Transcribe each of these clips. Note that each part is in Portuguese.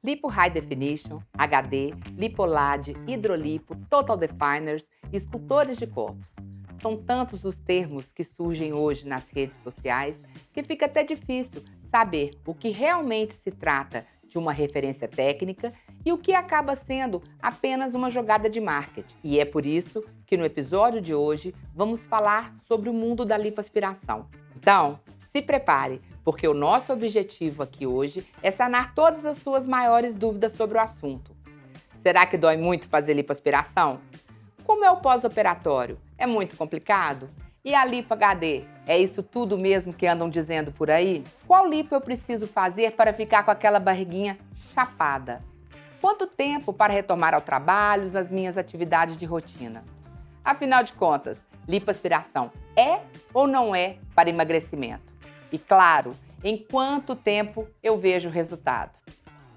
Lipo High Definition, HD, Lipolad, Hidrolipo, Total Definers e escultores de corpos. São tantos os termos que surgem hoje nas redes sociais que fica até difícil saber o que realmente se trata de uma referência técnica e o que acaba sendo apenas uma jogada de marketing. E é por isso que no episódio de hoje vamos falar sobre o mundo da lipoaspiração. Então, se prepare, porque o nosso objetivo aqui hoje é sanar todas as suas maiores dúvidas sobre o assunto. Será que dói muito fazer lipoaspiração? Como é o pós-operatório? É muito complicado? E a lipo HD? É isso tudo mesmo que andam dizendo por aí? Qual lipo eu preciso fazer para ficar com aquela barriguinha chapada? Quanto tempo para retomar ao trabalho, as minhas atividades de rotina? Afinal de contas, lipoaspiração é ou não é para emagrecimento? E claro, em quanto tempo eu vejo o resultado?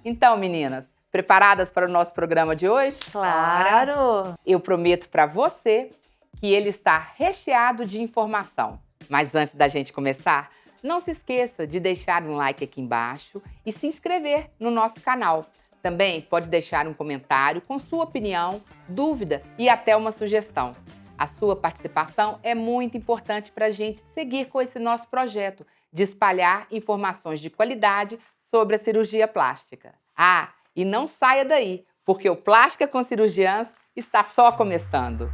Então, meninas, preparadas para o nosso programa de hoje? Claro! Eu prometo para você que ele está recheado de informação. Mas antes da gente começar, não se esqueça de deixar um like aqui embaixo e se inscrever no nosso canal. Também pode deixar um comentário com sua opinião, dúvida e até uma sugestão. A sua participação é muito importante para a gente seguir com esse nosso projeto de espalhar informações de qualidade sobre a cirurgia plástica. Ah, e não saia daí, porque o Plástica com Cirurgiãs está só começando.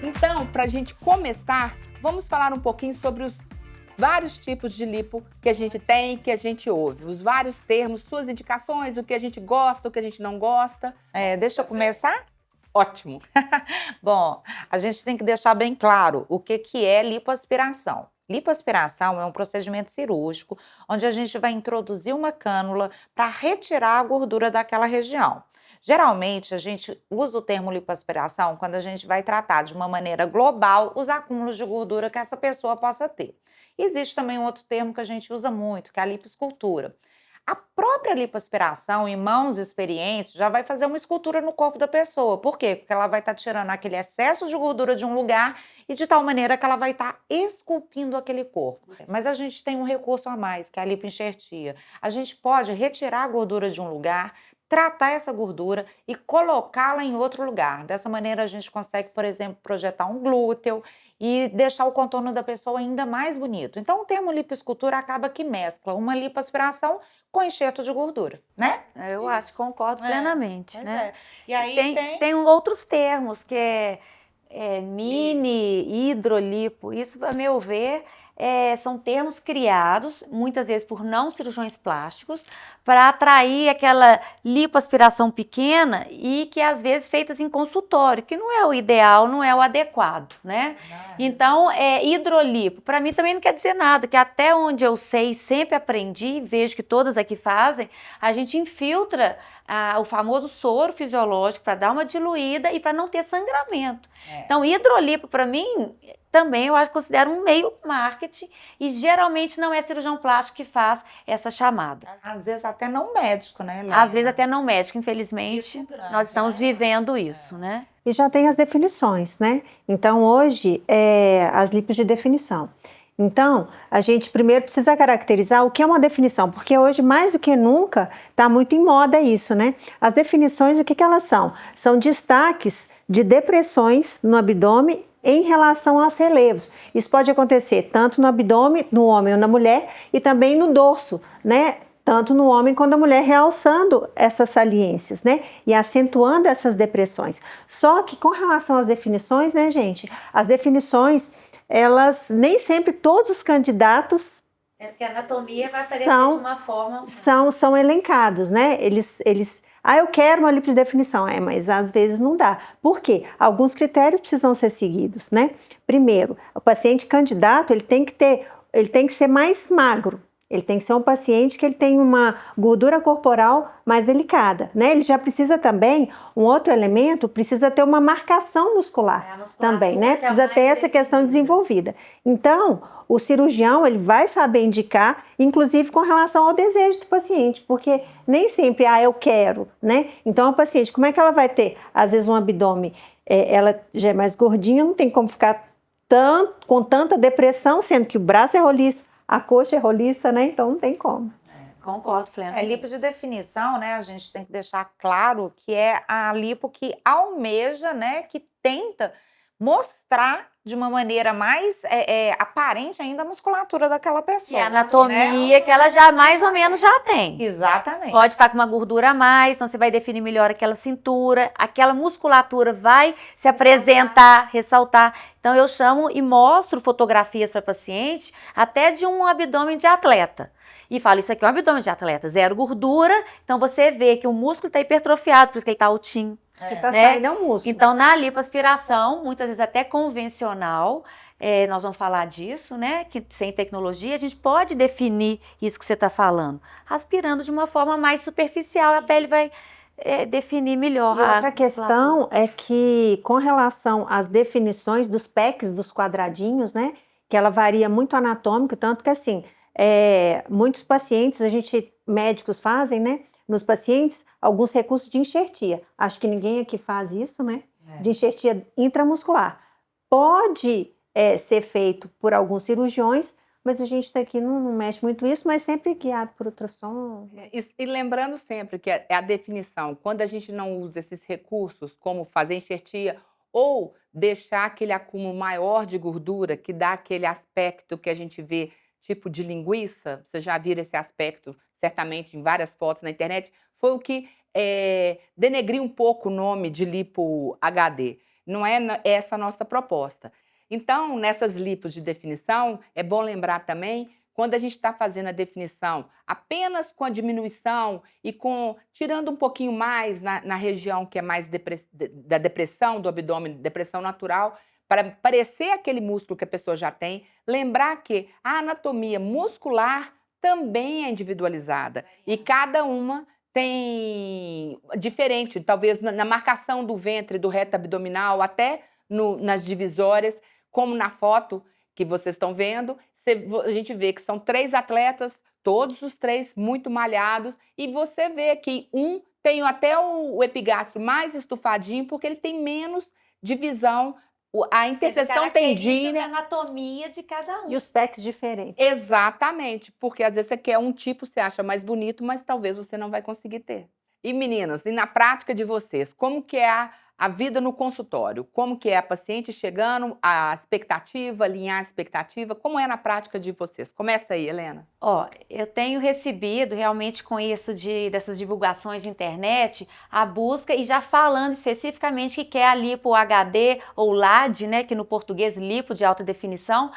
Então, para a gente começar, vamos falar um pouquinho sobre os vários tipos de lipo que a gente tem, que a gente ouve. Os vários termos, suas indicações, o que a gente gosta, o que a gente não gosta. Deixa eu começar? Ótimo! Bom, a gente tem que deixar bem claro o que é lipoaspiração. Lipoaspiração é um procedimento cirúrgico onde a gente vai introduzir uma cânula para retirar a gordura daquela região. Geralmente, a gente usa o termo lipoaspiração quando a gente vai tratar de uma maneira global os acúmulos de gordura que essa pessoa possa ter. Existe também um outro termo que a gente usa muito, que é a lipoescultura. A própria lipoaspiração, em mãos experientes, já vai fazer uma escultura no corpo da pessoa. Por quê? Porque ela vai estar tirando aquele excesso de gordura de um lugar e de tal maneira que ela vai estar esculpindo aquele corpo. Mas a gente tem um recurso a mais, que é a lipoenxertia. A gente pode retirar a gordura de um lugar, tratar essa gordura e colocá-la em outro lugar. Dessa maneira, a gente consegue, por exemplo, projetar um glúteo e deixar o contorno da pessoa ainda mais bonito. Então, o termo lipoescultura acaba que mescla uma lipoaspiração com enxerto de gordura, né? Eu acho, concordo plenamente, né? E aí tem outros termos, que é mini, hidrolipo. Isso, a meu ver, são termos criados, muitas vezes por não cirurgiões plásticos, para atrair aquela lipoaspiração pequena e que às vezes feitas em consultório, que não é o ideal, não é o adequado, né? Então, hidrolipo, para mim também não quer dizer nada, que até onde eu sei, sempre aprendi, vejo que todas aqui fazem, a gente infiltra o famoso soro fisiológico para dar uma diluída e para não ter sangramento. Então, hidrolipo para mim também eu considero um meio marketing e geralmente não é cirurgião plástico que faz essa chamada. Às vezes até não médico, né, Léa? Às vezes até não médico, infelizmente, nós estamos vivendo isso, né? E já tem as definições, né? Então, hoje, as lipos de definição. Então, a gente primeiro precisa caracterizar o que é uma definição, porque hoje, mais do que nunca, está muito em moda isso, né? As definições, o que elas são? São destaques de depressões no abdômen em relação aos relevos. Isso pode acontecer tanto no abdômen, no homem ou na mulher, e também no dorso, né? Tanto no homem quanto na mulher, realçando essas saliências, né? E acentuando essas depressões. Só que com relação às definições, né, gente? As definições, elas nem sempre todos os candidatos porque a anatomia vai aparecer de uma forma... São elencados, né? Eu quero uma lipodefinição, mas às vezes não dá. Por quê? Alguns critérios precisam ser seguidos, né? Primeiro, o paciente candidato, ele tem que ser mais magro. Ele tem que ser um paciente que ele tem uma gordura corporal mais delicada, né? Ele já precisa também, um outro elemento, precisa ter uma marcação muscular também, né? Precisa ter essa questão desenvolvida. Então, o cirurgião, ele vai saber indicar, inclusive com relação ao desejo do paciente, porque nem sempre, eu quero, né? Então, a paciente, como é que ela vai ter? Às vezes um abdômen, ela já é mais gordinha, não tem como ficar com tanta depressão, sendo que o braço é roliço, a coxa é roliça, né? Então não tem como. Concordo plenamente. Lipo de definição, né? A gente tem que deixar claro que é a lipo que almeja, né? Que tenta mostrar de uma maneira mais aparente ainda a musculatura daquela pessoa. E a anatomia que ela já mais ou menos já tem. Exatamente. Pode estar com uma gordura a mais, então você vai definir melhor aquela cintura, aquela musculatura vai se apresentar, ressaltar. Então eu chamo e mostro fotografias para paciente até de um abdômen de atleta. E falo, isso aqui é um abdômen de atleta, zero gordura, então você vê que o músculo está hipertrofiado, por isso que ele está altinho. Que tá né? saindo é o músculo. Então, na lipoaspiração, muitas vezes até convencional, nós vamos falar disso, né? Que sem tecnologia a gente pode definir isso que você está falando, aspirando de uma forma mais superficial, a pele vai definir melhor. E outra questão é que, com relação às definições dos pecs, dos quadradinhos, né? Que ela varia muito anatômico, tanto que assim, muitos pacientes, médicos fazem, né? Nos pacientes, alguns recursos de enxertia. Acho que ninguém aqui faz isso, né? De enxertia intramuscular. Pode ser feito por alguns cirurgiões, mas a gente aqui não mexe muito isso, mas sempre guiado por ultrassom. E lembrando sempre que é a definição, quando a gente não usa esses recursos, como fazer enxertia ou deixar aquele acúmulo maior de gordura, que dá aquele aspecto que a gente vê, tipo de linguiça, você já viu esse aspecto, certamente, em várias fotos na internet, foi o que denegriu um pouco o nome de lipo HD. Não é essa a nossa proposta. Então, nessas lipos de definição, é bom lembrar também, quando a gente está fazendo a definição apenas com a diminuição e tirando um pouquinho mais na região que é mais da depressão do abdômen, depressão natural, para parecer aquele músculo que a pessoa já tem, lembrar que a anatomia muscular também é individualizada e cada uma tem diferente, talvez na marcação do ventre, do reto abdominal, até nas divisórias, como na foto que vocês estão vendo, a gente vê que são 3 atletas, todos os 3 muito malhados, e você vê que um tem até o epigastro mais estufadinho, porque ele tem menos divisão, a interseção tendínea. A anatomia de cada um. E os pecs diferentes. Exatamente, porque às vezes você quer um tipo, você acha mais bonito, mas talvez você não vai conseguir ter. E meninas, e na prática de vocês, como que é a vida no consultório? Como que é a paciente chegando, a expectativa, alinhar a expectativa? Como é na prática de vocês? Começa aí, Helena. Eu tenho recebido realmente com isso dessas divulgações de internet, a busca e já falando especificamente que quer a lipo HD ou LAD, né, que no português lipo de alta definição,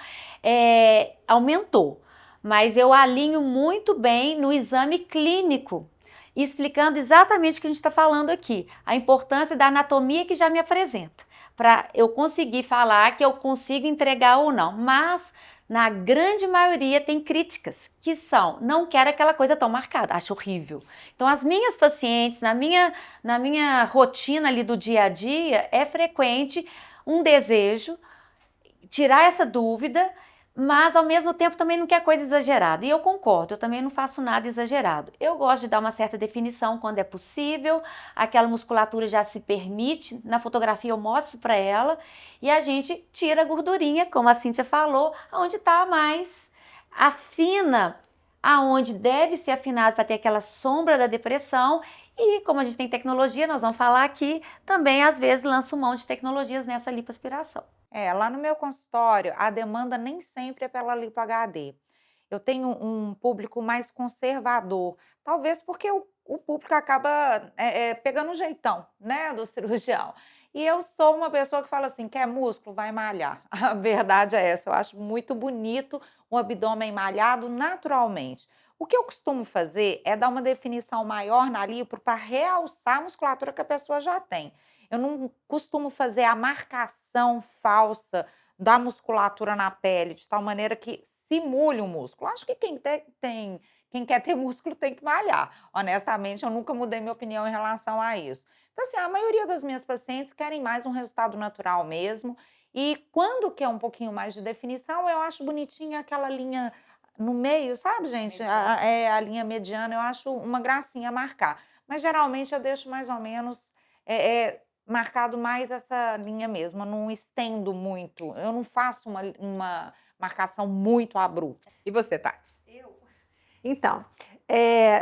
aumentou. Mas eu alinho muito bem no exame clínico, explicando exatamente o que a gente está falando aqui, a importância da anatomia que já me apresenta, para eu conseguir falar que eu consigo entregar ou não, mas na grande maioria tem críticas, que são, não quero aquela coisa tão marcada, acho horrível. Então as minhas pacientes, na minha rotina ali do dia a dia, é frequente um desejo, tirar essa dúvida, mas ao mesmo tempo também não quer coisa exagerada. E eu concordo, eu também não faço nada exagerado. Eu gosto de dar uma certa definição quando é possível, aquela musculatura já se permite, na fotografia eu mostro para ela, e a gente tira a gordurinha, como a Cíntia falou, onde está mais, afina aonde deve ser afinado para ter aquela sombra da depressão. E como a gente tem tecnologia, nós vamos falar aqui, também às vezes lanço mão de tecnologias nessa lipoaspiração. Lá no meu consultório, a demanda nem sempre é pela lipo HD. Eu tenho um público mais conservador, talvez porque o público acaba pegando um jeitão, né, do cirurgião. E eu sou uma pessoa que fala assim, quer músculo? Vai malhar. A verdade é essa, eu acho muito bonito um abdômen malhado naturalmente. O que eu costumo fazer é dar uma definição maior na lipo para realçar a musculatura que a pessoa já tem. Eu não costumo fazer a marcação falsa da musculatura na pele, de tal maneira que simule um músculo. Acho que quem quer ter músculo tem que malhar. Honestamente, eu nunca mudei minha opinião em relação a isso. Então, assim, a maioria das minhas pacientes querem mais um resultado natural mesmo. E quando quer um pouquinho mais de definição, eu acho bonitinha aquela linha no meio, sabe, gente? A linha mediana, eu acho uma gracinha marcar. Mas geralmente eu deixo mais ou menos marcado mais essa linha mesmo. Eu não estendo muito, eu não faço uma marcação muito abrupta. E você, Tati? Então,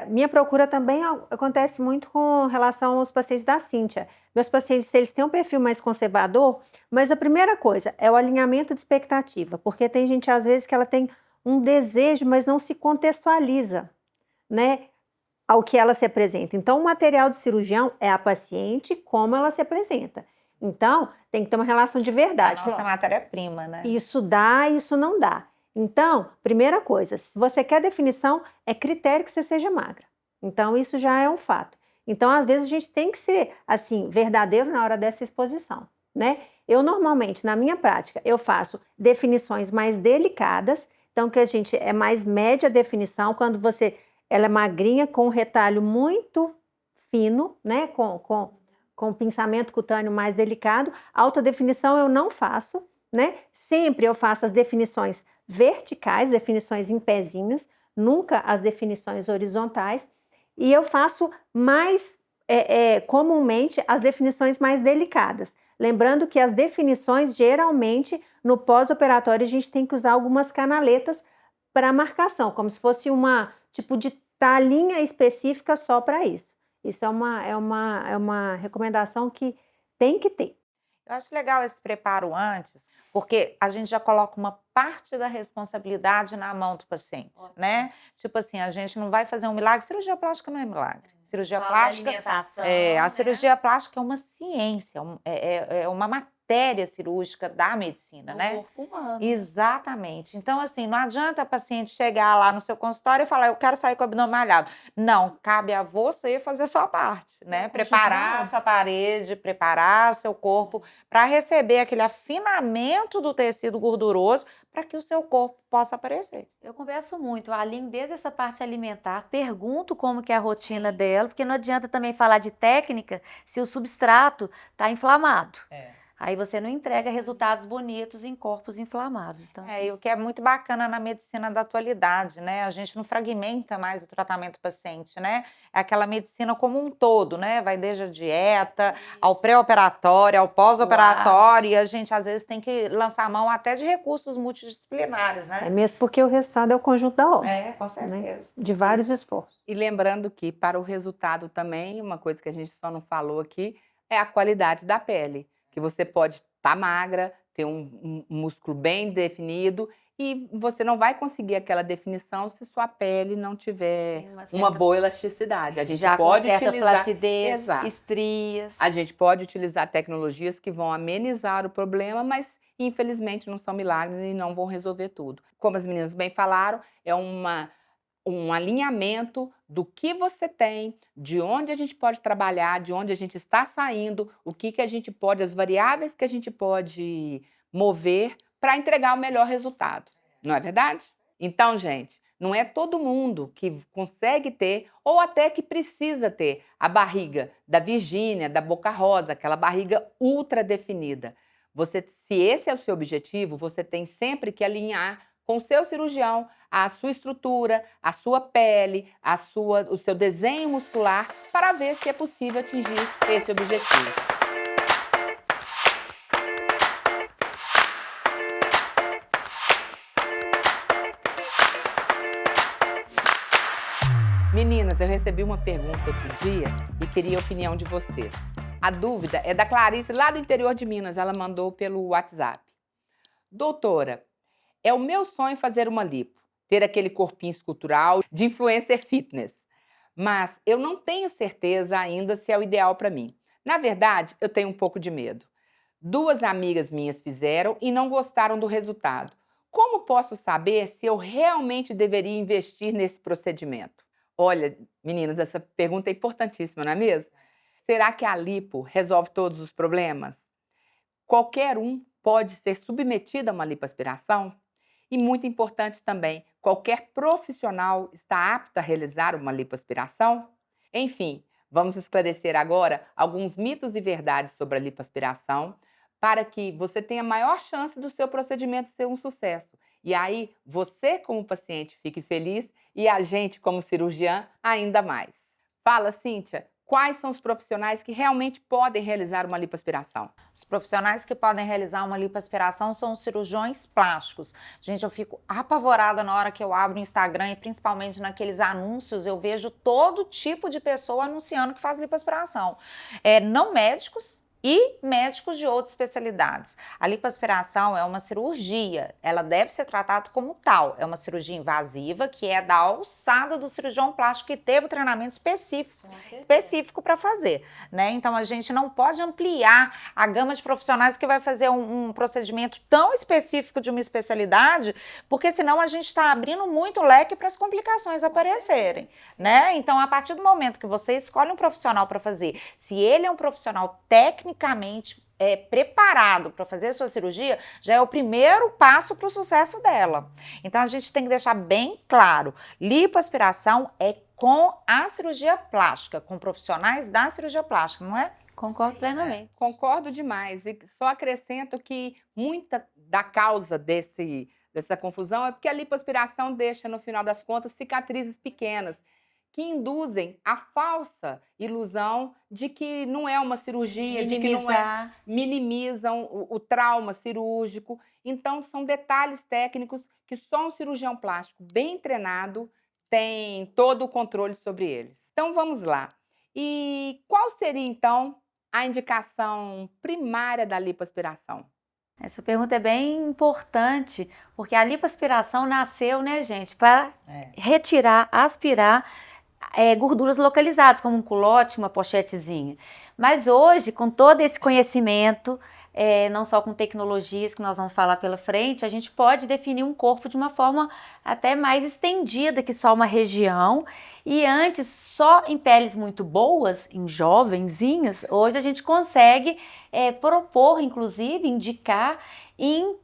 minha procura também acontece muito com relação aos pacientes da Cíntia. Meus pacientes, eles têm um perfil mais conservador, mas a primeira coisa é o alinhamento de expectativa, porque tem gente, às vezes, que ela tem um desejo, mas não se contextualiza, né, ao que ela se apresenta. Então, o material do cirurgião é a paciente, como ela se apresenta. Então, tem que ter uma relação de verdade. A nossa matéria-prima, né? Isso dá, isso não dá. Então, primeira coisa, se você quer definição, é critério que você seja magra. Então, isso já é um fato. Então, às vezes, a gente tem que ser, assim, verdadeiro na hora dessa exposição, né? Eu, normalmente, na minha prática, eu faço definições mais delicadas, então, que a gente é mais média definição, quando ela é magrinha, com um retalho muito fino, né? Com pinçamento cutâneo mais delicado. Alta definição eu não faço, né? Sempre eu faço as definições verticais, definições em pezinhos, nunca as definições horizontais, e eu faço mais comumente as definições mais delicadas. Lembrando que as definições, geralmente, no pós-operatório, a gente tem que usar algumas canaletas para marcação, como se fosse uma tipo de talinha específica só para isso. Isso é uma recomendação que tem que ter. Eu acho legal esse preparo antes, porque a gente já coloca uma parte da responsabilidade na mão do paciente, né? Tipo assim, a gente não vai fazer um milagre. Cirurgia plástica não é milagre. Cirurgia plástica, a cirurgia plástica é uma ciência, é uma matéria cirúrgica da medicina, né? corpo humano. Exatamente. Então, assim, não adianta a paciente chegar lá no seu consultório e falar, eu quero sair com o abdômen malhado. Não, cabe a você fazer a sua parte, né? Preparar a sua parede, preparar seu corpo para receber aquele afinamento do tecido gorduroso para que o seu corpo possa aparecer. Eu converso muito, eu alinho desde essa parte alimentar, pergunto como que é a rotina dela, porque não adianta também falar de técnica se o substrato está inflamado. Aí você não entrega resultados bonitos em corpos inflamados. Então, E o que é muito bacana na medicina da atualidade, né? A gente não fragmenta mais o tratamento paciente, né? É aquela medicina como um todo, né? Vai desde a dieta, ao pré-operatório, ao pós-operatório, e a gente às vezes tem que lançar a mão até de recursos multidisciplinares, né? É mesmo porque o resultado é o conjunto da obra. Com certeza. De vários esforços. E lembrando que para o resultado também, uma coisa que a gente só não falou aqui, é a qualidade da pele. Que você pode estar magra, ter um músculo bem definido e você não vai conseguir aquela definição se sua pele não tiver uma boa elasticidade. A gente já pode com certa utilizar flacidez, Exato. estrias. A gente pode utilizar tecnologias que vão amenizar o problema, mas infelizmente não são milagres e não vão resolver tudo. Como as meninas bem falaram, é um alinhamento do que você tem, de onde a gente pode trabalhar, de onde a gente está saindo, o que a gente pode, as variáveis que a gente pode mover para entregar o melhor resultado. Não é verdade? Então, gente, não é todo mundo que consegue ter ou até que precisa ter a barriga da Virgínia, da Boca Rosa, aquela barriga ultra definida. Se esse é o seu objetivo, você tem sempre que alinhar com o seu cirurgião a sua estrutura, a sua pele, o seu desenho muscular, para ver se é possível atingir esse objetivo. Meninas, eu recebi uma pergunta outro dia e queria a opinião de vocês. A dúvida é da Clarice, lá do interior de Minas, ela mandou pelo WhatsApp. Doutora, é o meu sonho fazer uma lipo, ter aquele corpinho escultural de influencer fitness. Mas eu não tenho certeza ainda se é o ideal para mim. Na verdade, eu tenho um pouco de medo. 2 amigas minhas fizeram e não gostaram do resultado. Como posso saber se eu realmente deveria investir nesse procedimento? Olha, meninas, essa pergunta é importantíssima, não é mesmo? Será que a lipo resolve todos os problemas? Qualquer um pode ser submetido a uma lipoaspiração? E muito importante também, qualquer profissional está apto a realizar uma lipoaspiração? Enfim, vamos esclarecer agora alguns mitos e verdades sobre a lipoaspiração para que você tenha maior chance do seu procedimento ser um sucesso. E aí, você como paciente fique feliz e a gente como cirurgiã ainda mais. Fala, Cíntia, quais são os profissionais que realmente podem realizar uma lipoaspiração? Os profissionais que podem realizar uma lipoaspiração são os cirurgiões plásticos. Gente, eu fico apavorada na hora que eu abro o Instagram e principalmente naqueles anúncios, eu vejo todo tipo de pessoa anunciando que faz lipoaspiração. Não médicos e médicos de outras especialidades. A lipoaspiração é uma cirurgia, ela deve ser tratada como tal. É uma cirurgia invasiva que é da alçada do cirurgião plástico que teve o treinamento específico para fazer, né? Então a gente não pode ampliar a gama de profissionais que vai fazer um procedimento tão específico de uma especialidade, porque senão a gente está abrindo muito leque para as complicações aparecerem, né? Então a partir do momento que você escolhe um profissional para fazer, se ele é um profissional tecnicamente preparado para fazer a sua cirurgia, já é o primeiro passo para o sucesso dela. Então a gente tem que deixar bem claro, lipoaspiração é com a cirurgia plástica, com profissionais da cirurgia plástica, não é? Concordo plenamente. Concordo demais. E só acrescento que muita da causa dessa confusão é porque a lipoaspiração deixa, no final das contas, cicatrizes pequenas, que induzem a falsa ilusão de que não é uma cirurgia, de que não é, minimizam o trauma cirúrgico. Então, são detalhes técnicos que só um cirurgião plástico bem treinado tem todo o controle sobre eles. Então, vamos lá. E qual seria, então, a indicação primária da lipoaspiração? Essa pergunta é bem importante, porque a lipoaspiração nasceu, né, gente, para retirar, aspirar gorduras localizadas, como um culote, uma pochetezinha. Mas hoje, com todo esse conhecimento, não só com tecnologias que nós vamos falar pela frente, a gente pode definir um corpo de uma forma até mais estendida que só uma região. E antes, só em peles muito boas, em jovenzinhas, hoje a gente consegue propor, inclusive, indicar em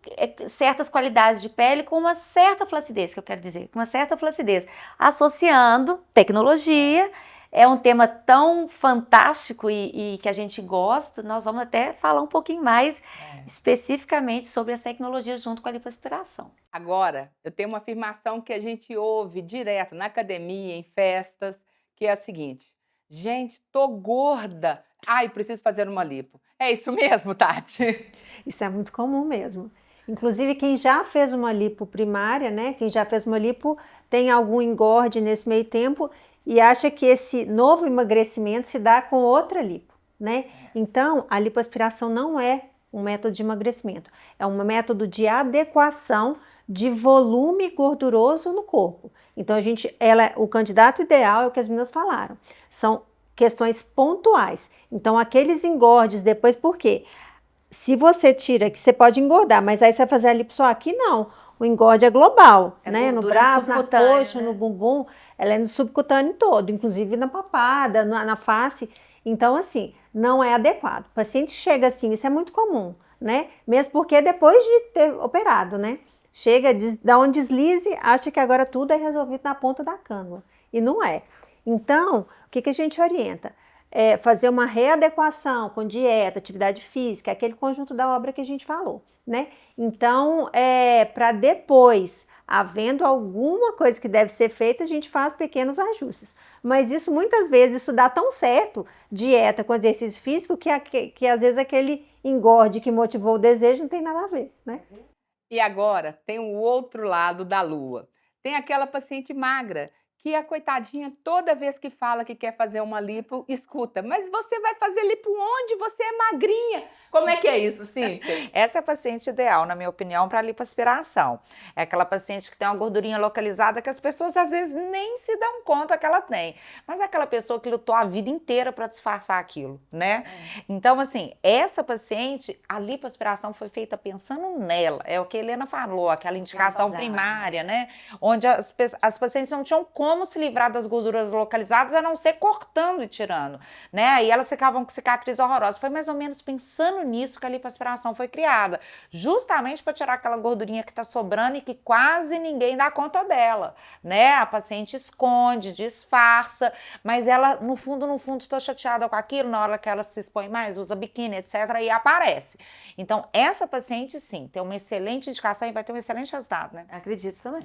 certas qualidades de pele com uma certa flacidez, que eu quero dizer, com uma certa flacidez, associando tecnologia. É um tema tão fantástico e que a gente gosta, nós vamos até falar um pouquinho mais especificamente sobre as tecnologias junto com a lipoaspiração. Agora, eu tenho uma afirmação que a gente ouve direto na academia, em festas, que é a seguinte: gente, tô gorda, ai, preciso fazer uma lipo. É isso mesmo, Tati? Isso é muito comum mesmo. Inclusive, quem já fez uma lipo primária, né? Quem já fez uma lipo tem algum engorde nesse meio tempo e acha que esse novo emagrecimento se dá com outra lipo, né? Então, a lipoaspiração não é um método de emagrecimento, é um método de adequação de volume gorduroso no corpo. Então, o candidato ideal é o que as meninas falaram, são questões pontuais. Então, aqueles engordes depois, por quê? Se você tira, que você pode engordar, mas aí você vai fazer a lipo só aqui, não. O engorde é global, né? No braço, na coxa, no bumbum, ela é no subcutâneo todo, inclusive na papada, na face. Então, assim, não é adequado. O paciente chega assim, isso é muito comum, né? Mesmo porque depois de ter operado, né? Chega, dá um deslize, acha que agora tudo é resolvido na ponta da cânula. E não é. Então, o que a gente orienta? Fazer uma readequação com dieta, atividade física, aquele conjunto da obra que a gente falou, né? Então, para depois, havendo alguma coisa que deve ser feita, a gente faz pequenos ajustes. Mas isso, muitas vezes, isso dá tão certo, dieta com exercício físico, que às vezes aquele engorde que motivou o desejo não tem nada a ver, né? E agora, tem o outro lado da lua. Tem aquela paciente magra, que a coitadinha, toda vez que fala que quer fazer uma lipo, escuta, mas você vai fazer lipo onde? Você é magrinha. Como é que é isso, Cíntia? Essa é a paciente ideal, na minha opinião, para lipoaspiração. É aquela paciente que tem uma gordurinha localizada que as pessoas às vezes nem se dão conta que ela tem. Mas é aquela pessoa que lutou a vida inteira para disfarçar aquilo, né? Então, assim, essa paciente, a lipoaspiração foi feita pensando nela. É o que a Helena falou, aquela indicação primária, né? Onde as pacientes não tinham conta como se livrar das gorduras localizadas a não ser cortando e tirando, né? E elas ficavam com cicatriz horrorosa. Foi mais ou menos pensando nisso que a lipoaspiração foi criada, justamente para tirar aquela gordurinha que está sobrando e que quase ninguém dá conta dela, né? A paciente esconde, disfarça, mas ela, no fundo, está chateada com aquilo, na hora que ela se expõe mais, usa biquíni, etc., e aparece. Então, essa paciente, sim, tem uma excelente indicação e vai ter um excelente resultado, né? Acredito também.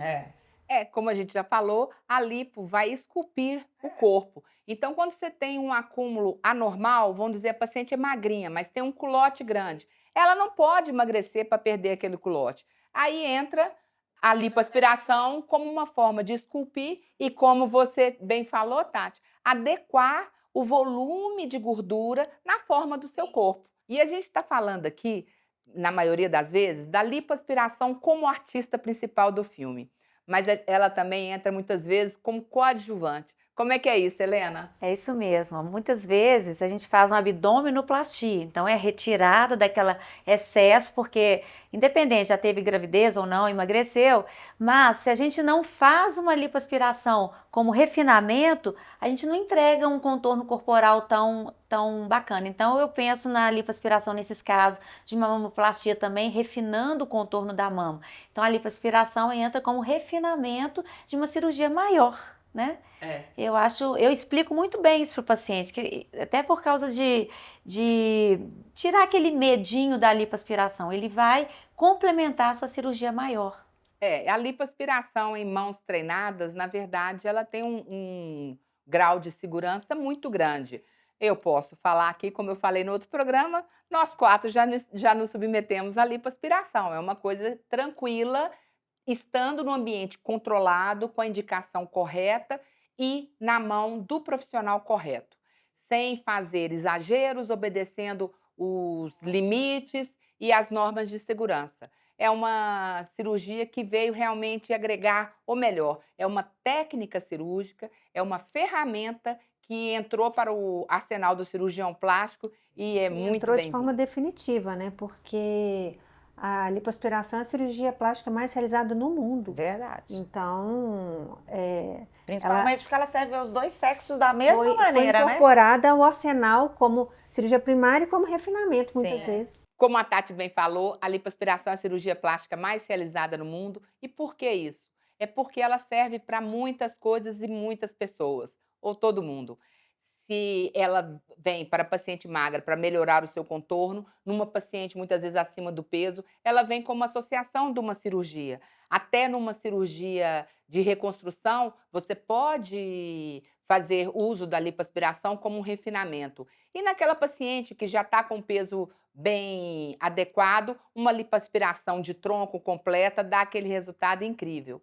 Como a gente já falou, a lipo vai esculpir o corpo. Então, quando você tem um acúmulo anormal, vamos dizer, a paciente é magrinha, mas tem um culote grande, ela não pode emagrecer para perder aquele culote. Aí entra a lipoaspiração como uma forma de esculpir e, como você bem falou, Tati, adequar o volume de gordura na forma do seu corpo. E a gente está falando aqui, na maioria das vezes, da lipoaspiração como artista principal do filme. Mas ela também entra muitas vezes como coadjuvante. Como é que é isso, Helena? É isso mesmo. Muitas vezes a gente faz uma abdominoplastia, então é retirada daquela excesso, porque independente, já teve gravidez ou não, emagreceu, mas se a gente não faz uma lipoaspiração como refinamento, a gente não entrega um contorno corporal tão bacana. Então eu penso na lipoaspiração nesses casos, de uma mamoplastia também, refinando o contorno da mama. Então a lipoaspiração entra como refinamento de uma cirurgia maior, né? Eu explico muito bem isso para o paciente, que, até por causa de tirar aquele medinho da lipoaspiração, ele vai complementar a sua cirurgia maior. A lipoaspiração em mãos treinadas, na verdade, ela tem um grau de segurança muito grande. Eu posso falar aqui, como eu falei no outro programa, nós 4 já nos submetemos à lipoaspiração. É uma coisa tranquila, estando no ambiente controlado, com a indicação correta e na mão do profissional correto, sem fazer exageros, obedecendo os limites e as normas de segurança. É uma cirurgia que veio realmente agregar o melhor. É uma técnica cirúrgica, é uma ferramenta que entrou para o arsenal do cirurgião plástico e é muito Entrou de bem-vinda. forma definitiva, né? Porque a lipoaspiração é a cirurgia plástica mais realizada no mundo. Verdade. Então, Principalmente porque ela serve aos dois sexos da mesma maneira, foi incorporada ao arsenal como cirurgia primária e como refinamento, muitas vezes. Como a Tati bem falou, a lipoaspiração é a cirurgia plástica mais realizada no mundo. E por que isso? É porque ela serve para muitas coisas e muitas pessoas, ou todo mundo. Se ela vem para paciente magra para melhorar o seu contorno, numa paciente muitas vezes acima do peso, ela vem como associação de uma cirurgia. Até numa cirurgia de reconstrução, você pode fazer uso da lipoaspiração como um refinamento. E naquela paciente que já está com peso bem adequado, uma lipoaspiração de tronco completa dá aquele resultado incrível.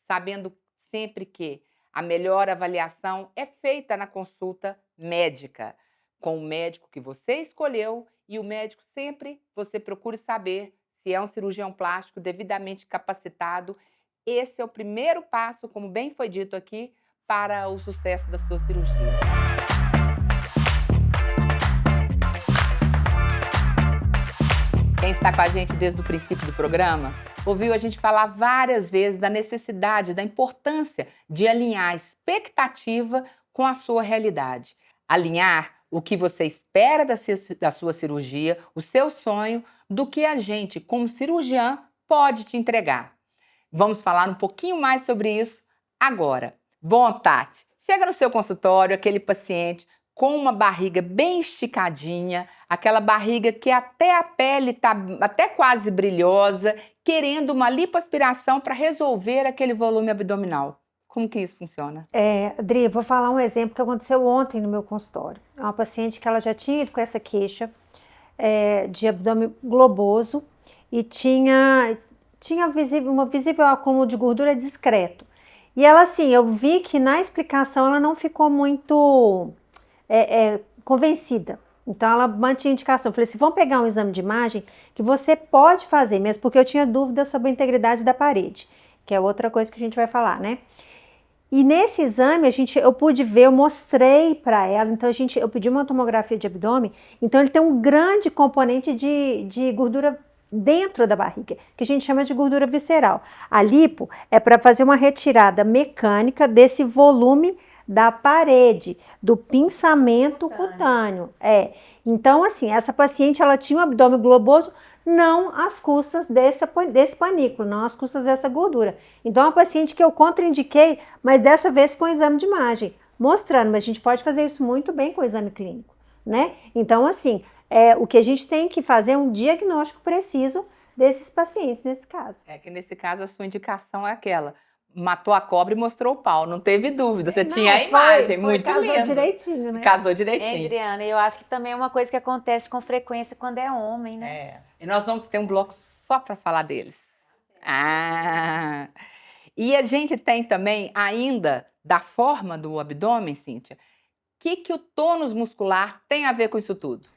Sabendo sempre que a melhor avaliação é feita na consulta médica, com o médico que você escolheu, e o médico sempre você procure saber se é um cirurgião plástico devidamente capacitado. Esse é o primeiro passo, como bem foi dito aqui, para o sucesso da sua cirurgia. Quem está com a gente desde o princípio do programa ouviu a gente falar várias vezes da necessidade, da importância de alinhar a expectativa com a sua realidade. Alinhar o que você espera da sua cirurgia, o seu sonho, do que a gente, como cirurgiã, pode te entregar. Vamos falar um pouquinho mais sobre isso agora. Bom, Tati, chega no seu consultório aquele paciente com uma barriga bem esticadinha, aquela barriga que até a pele está até quase brilhosa, querendo uma lipoaspiração para resolver aquele volume abdominal. Como que isso funciona? Adri, vou falar um exemplo que aconteceu ontem no meu consultório. É uma paciente que ela já tinha ido com essa queixa de abdômen globoso e tinha um visível acúmulo de gordura discreto. E ela, assim, eu vi que na explicação ela não ficou muito convencida. Então ela mantinha indicação. Eu falei assim, vamos pegar um exame de imagem que você pode fazer, mesmo porque eu tinha dúvida sobre a integridade da parede, que é outra coisa que a gente vai falar, né? E nesse exame eu pude ver, eu mostrei para ela, então eu pedi uma tomografia de abdômen, então ele tem um grande componente de gordura dentro da barriga, que a gente chama de gordura visceral. A lipo é para fazer uma retirada mecânica desse volume da parede, do pinçamento cutâneo. Então, assim, essa paciente, ela tinha um abdômen globoso, não às custas desse panículo, não às custas dessa gordura. Então, é uma paciente que eu contraindiquei, mas dessa vez com exame de imagem, mostrando, mas a gente pode fazer isso muito bem com o exame clínico, né? Então, assim, o que a gente tem que fazer é um diagnóstico preciso desses pacientes, nesse caso. É que nesse caso a sua indicação é aquela, matou a cobra e mostrou o pau, não teve dúvida, você tinha a imagem, muito casou linda. direitinho, né? Casou direitinho. Adriana, eu acho que também é uma coisa que acontece com frequência quando é homem, né? E nós vamos ter um bloco só para falar deles. E a gente tem também ainda da forma do abdômen, Cíntia, o que o tônus muscular tem a ver com isso tudo?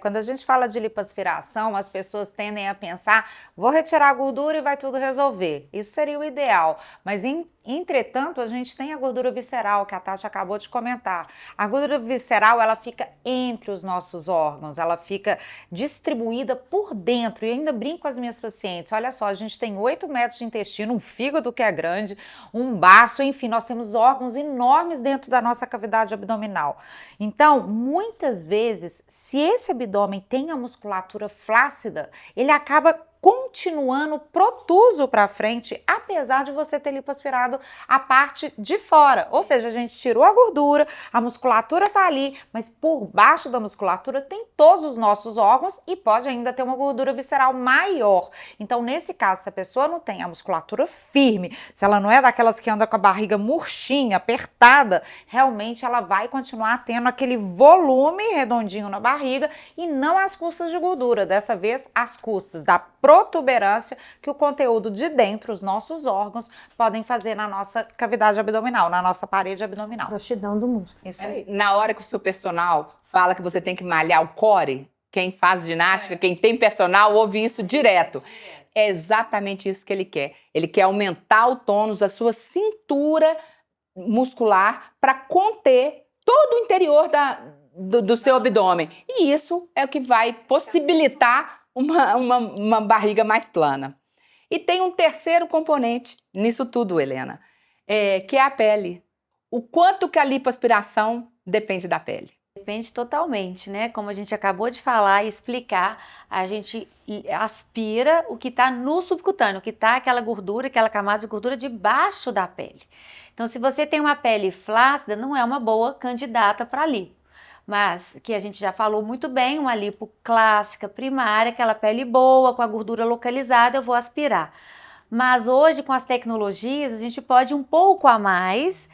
Quando a gente fala de lipoaspiração, as pessoas tendem a pensar, vou retirar a gordura e vai tudo resolver. Isso seria o ideal, mas entretanto, a gente tem a gordura visceral, que a Tati acabou de comentar. A gordura visceral, ela fica entre os nossos órgãos, ela fica distribuída por dentro. E ainda brinco com as minhas pacientes, olha só, a gente tem 8 metros de intestino, um fígado que é grande, um baço, enfim, nós temos órgãos enormes dentro da nossa cavidade abdominal. Então, muitas vezes, se esse abdômen tem a musculatura flácida, ele acaba continuando protuso para frente, apesar de você ter lipoaspirado a parte de fora. Ou seja, a gente tirou a gordura, a musculatura tá ali, mas por baixo da musculatura tem todos os nossos órgãos e pode ainda ter uma gordura visceral maior. Então, nesse caso, se a pessoa não tem a musculatura firme, se ela não é daquelas que anda com a barriga murchinha, apertada, realmente ela vai continuar tendo aquele volume redondinho na barriga e não às custas de gordura, dessa vez às custas da protuberância que o conteúdo de dentro, os nossos órgãos, podem fazer na nossa cavidade abdominal, na nossa parede abdominal. Proxidão do músculo. Isso aí. Na hora que o seu personal fala que você tem que malhar o core, quem faz ginástica, quem tem personal, ouve isso direto. É exatamente isso que ele quer. Ele quer aumentar o tônus da sua cintura muscular para conter todo o interior do seu abdômen. E isso é o que vai possibilitar uma barriga mais plana. E tem um terceiro componente nisso tudo, Helena, que é a pele. O quanto que a lipoaspiração depende da pele? Depende totalmente, né? Como a gente acabou de falar e explicar, a gente aspira o que está no subcutâneo, o que está aquela gordura, aquela camada de gordura debaixo da pele. Então, se você tem uma pele flácida, não é uma boa candidata para lipo. Mas, que a gente já falou muito bem, uma lipo clássica, primária, aquela pele boa, com a gordura localizada, eu vou aspirar. Mas hoje, com as tecnologias, a gente pode um pouco a mais,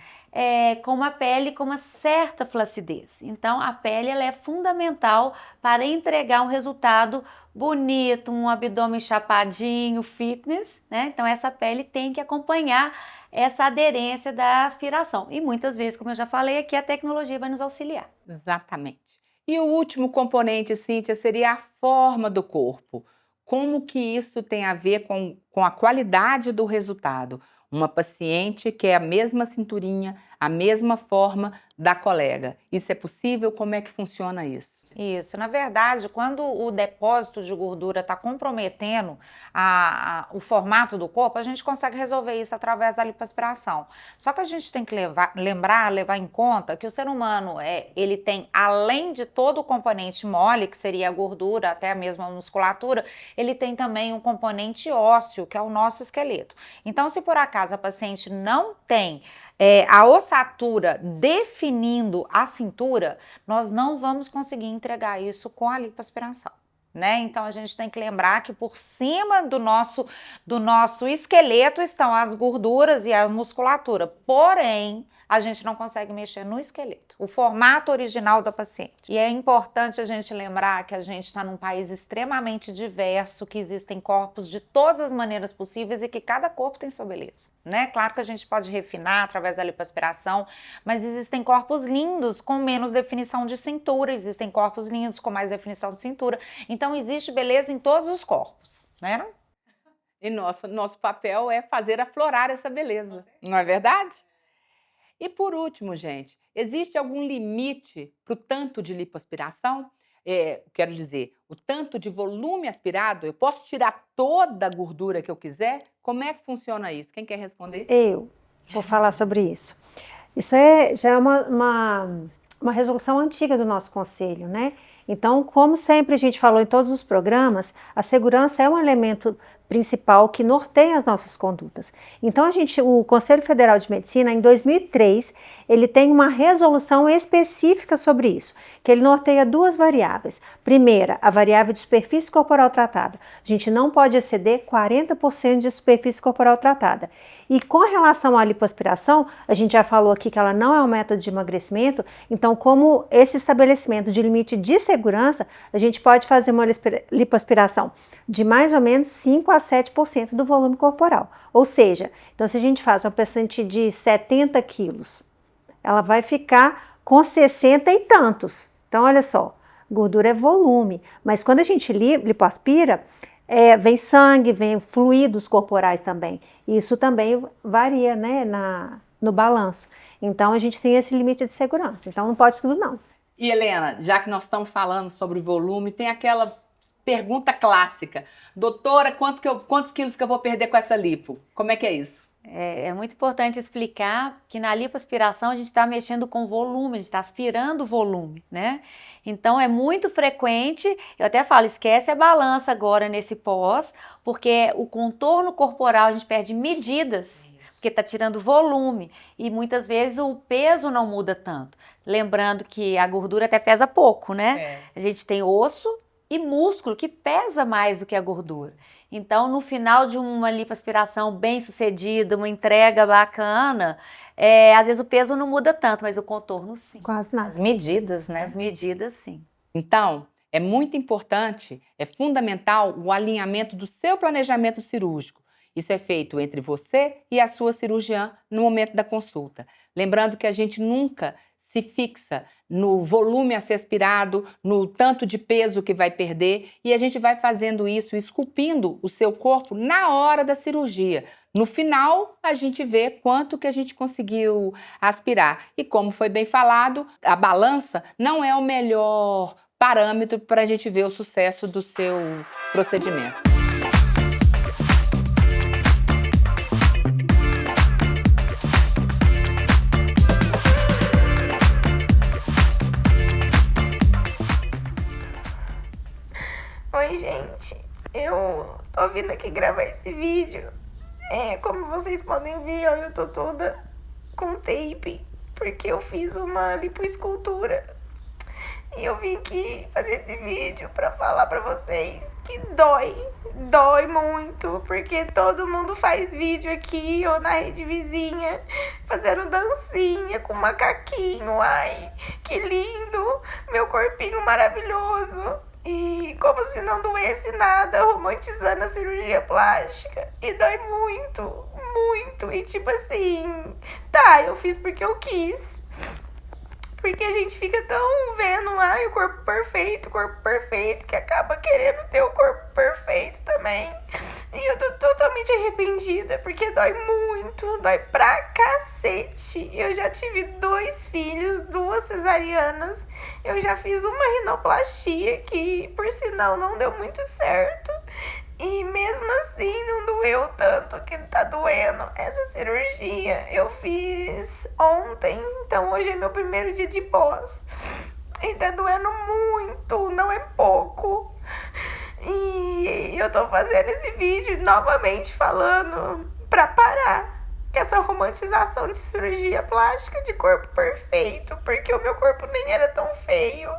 com uma pele com uma certa flacidez. Então, a pele ela é fundamental para entregar um resultado bonito, um abdômen chapadinho, fitness, né? Então, essa pele tem que acompanhar essa aderência da aspiração. E muitas vezes, como eu já falei aqui, a tecnologia vai nos auxiliar. Exatamente. E o último componente, Cíntia, seria a forma do corpo. Como que isso tem a ver com a qualidade do resultado? Uma paciente que é a mesma cinturinha, a mesma forma da colega. Isso é possível? Como é que funciona isso? Isso, na verdade, quando o depósito de gordura está comprometendo o formato do corpo, a gente consegue resolver isso através da lipoaspiração. Só que a gente tem que levar em conta que o ser humano, ele tem, além de todo o componente mole, que seria a gordura, até a mesma musculatura, ele tem também um componente ósseo, que é o nosso esqueleto. Então, se por acaso a paciente não tem a ossatura definindo a cintura, nós não vamos conseguir entregar isso com a lipoaspiração, né? Então a gente tem que lembrar que por cima do nosso esqueleto estão as gorduras e a musculatura, porém a gente não consegue mexer no esqueleto, o formato original da paciente. E é importante a gente lembrar que a gente está num país extremamente diverso, que existem corpos de todas as maneiras possíveis e que cada corpo tem sua beleza, né? Claro que a gente pode refinar através da lipoaspiração, mas existem corpos lindos com menos definição de cintura, existem corpos lindos com mais definição de cintura, então existe beleza em todos os corpos, né? E nosso papel é fazer aflorar essa beleza, não é verdade? E por último, gente, existe algum limite para o tanto de lipoaspiração? quero dizer, o tanto de volume aspirado, eu posso tirar toda a gordura que eu quiser? Como é que funciona isso? Quem quer responder? Eu vou falar sobre isso. Isso já é uma resolução antiga do nosso conselho, né? Então, como sempre a gente falou em todos os programas, a segurança é um elemento principal que norteia as nossas condutas. Então, o Conselho Federal de Medicina, em 2003, ele tem uma resolução específica sobre isso, que ele norteia 2 variáveis. Primeira, a variável de superfície corporal tratada. A gente não pode exceder 40% de superfície corporal tratada. E com relação à lipoaspiração, a gente já falou aqui que ela não é um método de emagrecimento, então como esse estabelecimento de limite de segurança, a gente pode fazer uma lipoaspiração de mais ou menos 5 a 7% do volume corporal. Ou seja, então se a gente faz uma paciente de 70 quilos, ela vai ficar com 60 e tantos. Então olha só, gordura é volume, mas quando a gente lipoaspira, vem sangue, vem fluidos corporais também. Isso também varia, né, no balanço. Então, a gente tem esse limite de segurança. Então, não pode tudo, não. E, Helena, já que nós estamos falando sobre volume, tem aquela pergunta clássica. Doutora, quantos quilos que eu vou perder com essa lipo? Como é que é isso? É muito importante explicar que na lipoaspiração a gente está mexendo com volume, a gente está aspirando volume, né? Então é muito frequente, eu até falo, esquece a balança agora nesse pós, porque o contorno corporal a gente perde medidas, porque está tirando volume e muitas vezes o peso não muda tanto. Lembrando que a gordura até pesa pouco, né? A gente tem osso e músculo que pesa mais do que a gordura. Então, no final de uma lipoaspiração bem sucedida, uma entrega bacana, às vezes o peso não muda tanto, mas o contorno sim. Quase nada. As medidas, né? As medidas sim. Então, é muito importante, é fundamental o alinhamento do seu planejamento cirúrgico. Isso é feito entre você e a sua cirurgiã no momento da consulta. Lembrando que a gente nunca se fixa no volume a ser aspirado, no tanto de peso que vai perder, e a gente vai fazendo isso, esculpindo o seu corpo na hora da cirurgia. No final, a gente vê quanto que a gente conseguiu aspirar. E como foi bem falado, a balança não é o melhor parâmetro para a gente ver o sucesso do seu procedimento. Oi, gente, eu tô vindo aqui gravar esse vídeo. Como vocês podem ver, eu tô toda com tape, porque eu fiz uma lipoescultura. E eu vim aqui fazer esse vídeo pra falar pra vocês que dói muito, porque todo mundo faz vídeo aqui ou na rede vizinha, fazendo dancinha com macaquinho. Ai, que lindo, meu corpinho maravilhoso. E como se não doesse nada, romantizando a cirurgia plástica. E dói muito, muito. E tipo assim, tá, eu fiz porque eu quis. Porque a gente fica tão vendo, o corpo perfeito, que acaba querendo ter o corpo perfeito também. E eu tô totalmente arrependida, porque dói muito, dói pra cacete. Eu já tive 2 filhos, 2 cesarianas. Eu já fiz uma rinoplastia que, por sinal, não deu muito certo. E mesmo assim não doeu tanto que tá doendo. Essa cirurgia eu fiz ontem, então hoje é meu primeiro dia de pós. E tá doendo muito, não é pouco. E eu tô fazendo esse vídeo novamente falando pra parar com essa romantização de cirurgia plástica de corpo perfeito, porque o meu corpo nem era tão feio.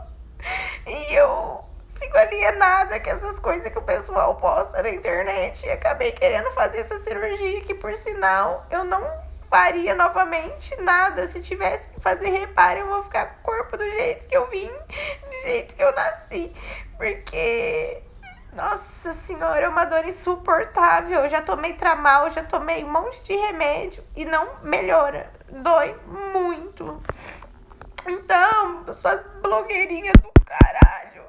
E eu fico alienada com essas coisas que o pessoal posta na internet. E acabei querendo fazer essa cirurgia que, por sinal, eu não faria novamente nada. Se tivesse que fazer reparo, eu vou ficar com o corpo do jeito que eu vim, do jeito que eu nasci. Porque, nossa senhora, é uma dor insuportável. Eu já tomei Tramal, já tomei um monte de remédio e não melhora. Dói muito. Então, suas blogueirinhas do caralho,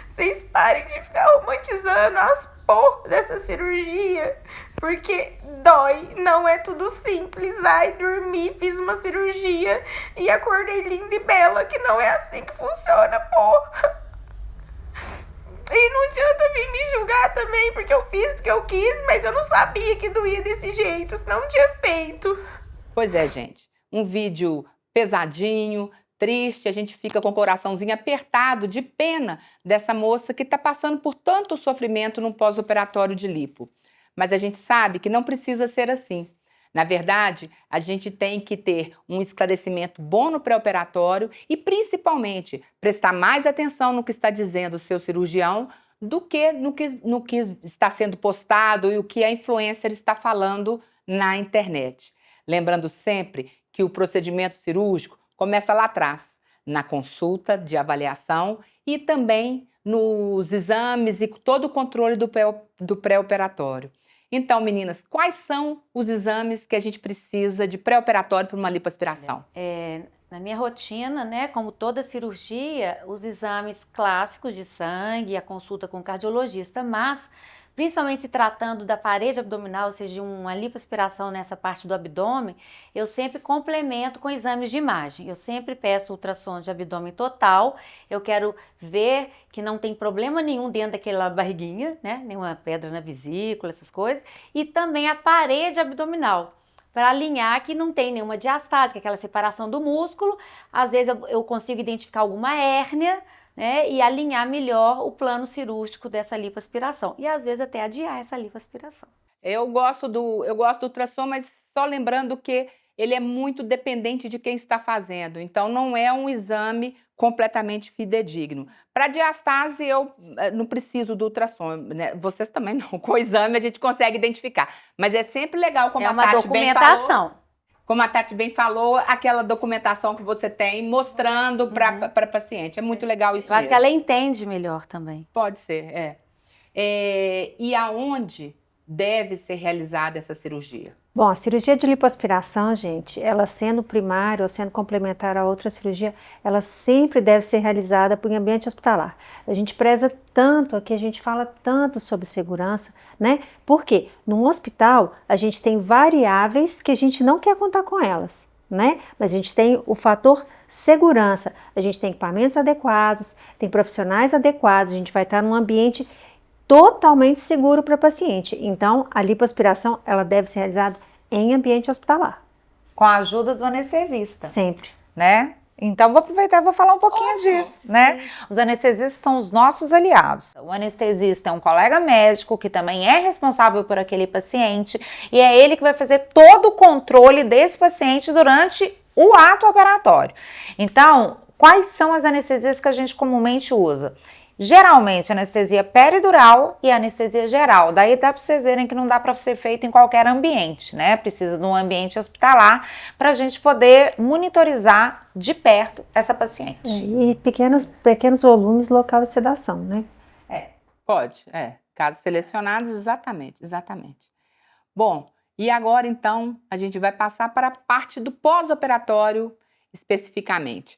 vocês parem de ficar romantizando as porra dessa cirurgia, porque dói, não é tudo simples. Ai, dormi, fiz uma cirurgia e acordei linda e bela, que não é assim que funciona, porra. E não adianta vir me julgar também, porque eu fiz, porque eu quis, mas eu não sabia que doía desse jeito, senão não tinha feito. Pois é, gente. Um vídeo pesadinho, triste, a gente fica com o coraçãozinho apertado de pena dessa moça que está passando por tanto sofrimento no pós-operatório de lipo. Mas a gente sabe que não precisa ser assim. Na verdade, a gente tem que ter um esclarecimento bom no pré-operatório e, principalmente, prestar mais atenção no que está dizendo o seu cirurgião do que no que está sendo postado e o que a influencer está falando na internet. Lembrando sempre que o procedimento cirúrgico começa lá atrás, na consulta de avaliação e também nos exames e todo o controle do pré-operatório. Então, meninas, quais são os exames que a gente precisa de pré-operatório para uma lipoaspiração? Na minha rotina, né, como toda cirurgia, os exames clássicos de sangue, a consulta com o cardiologista, mas principalmente se tratando da parede abdominal, ou seja, de uma lipoaspiração nessa parte do abdômen, eu sempre complemento com exames de imagem. Eu sempre peço ultrassom de abdômen total, eu quero ver que não tem problema nenhum dentro daquela barriguinha, né, nenhuma pedra na vesícula, essas coisas, e também a parede abdominal, para alinhar que não tem nenhuma diastase, que é aquela separação do músculo. Às vezes eu consigo identificar alguma hérnia, né, e alinhar melhor o plano cirúrgico dessa lipoaspiração. E às vezes até adiar essa lipoaspiração. Eu gosto do ultrassom, mas só lembrando que ele é muito dependente de quem está fazendo. Então, não é um exame completamente fidedigno. Para diastase, eu não preciso do ultrassom, né? Vocês também não. Com o exame a gente consegue identificar. Mas é sempre legal, como é a uma Tati bem falou. documentação. Como a Tati bem falou, aquela documentação que você tem mostrando para paciente. É muito legal isso. Eu acho que ela entende melhor também. Pode ser, e aonde deve ser realizada essa cirurgia? Bom, a cirurgia de lipoaspiração, gente, ela sendo primária ou sendo complementar a outra cirurgia, ela sempre deve ser realizada em ambiente hospitalar. A gente preza tanto, aqui a gente fala tanto sobre segurança, né? Porque no hospital a gente tem variáveis que a gente não quer contar com elas, né? Mas a gente tem o fator segurança, a gente tem equipamentos adequados, tem profissionais adequados, a gente vai estar num ambiente totalmente seguro para o paciente. Então, a lipoaspiração, ela deve ser realizada em ambiente hospitalar. Com a ajuda do anestesista. Sempre. Né? Então, vou aproveitar e vou falar um pouquinho disso, né? Os anestesistas são os nossos aliados. O anestesista é um colega médico que também é responsável por aquele paciente e é ele que vai fazer todo o controle desse paciente durante o ato operatório. Então, quais são as anestesias que a gente comumente usa? Geralmente, anestesia peridural e anestesia geral. Daí dá para vocês verem que não dá para ser feito em qualquer ambiente, né? Precisa de um ambiente hospitalar para a gente poder monitorizar de perto essa paciente. E pequenos volumes local de sedação, né? Pode, casos selecionados, exatamente. Bom, e agora então a gente vai passar para a parte do pós-operatório especificamente.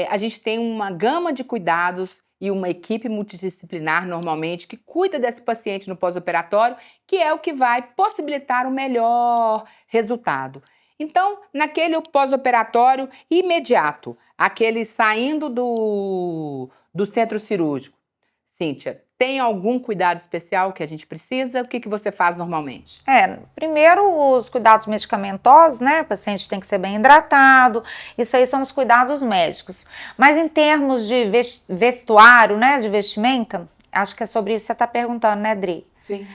A gente tem uma gama de cuidados e uma equipe multidisciplinar, normalmente, que cuida desse paciente no pós-operatório, que é o que vai possibilitar o melhor resultado. Então, naquele pós-operatório imediato, aquele saindo do centro cirúrgico, Cíntia, tem algum cuidado especial que a gente precisa? O que você faz normalmente? Primeiro os cuidados medicamentosos, né? O paciente tem que ser bem hidratado, isso aí são os cuidados médicos. Mas em termos de vestuário, né? De vestimenta, acho que é sobre isso que você está perguntando, né, Dri? Sim.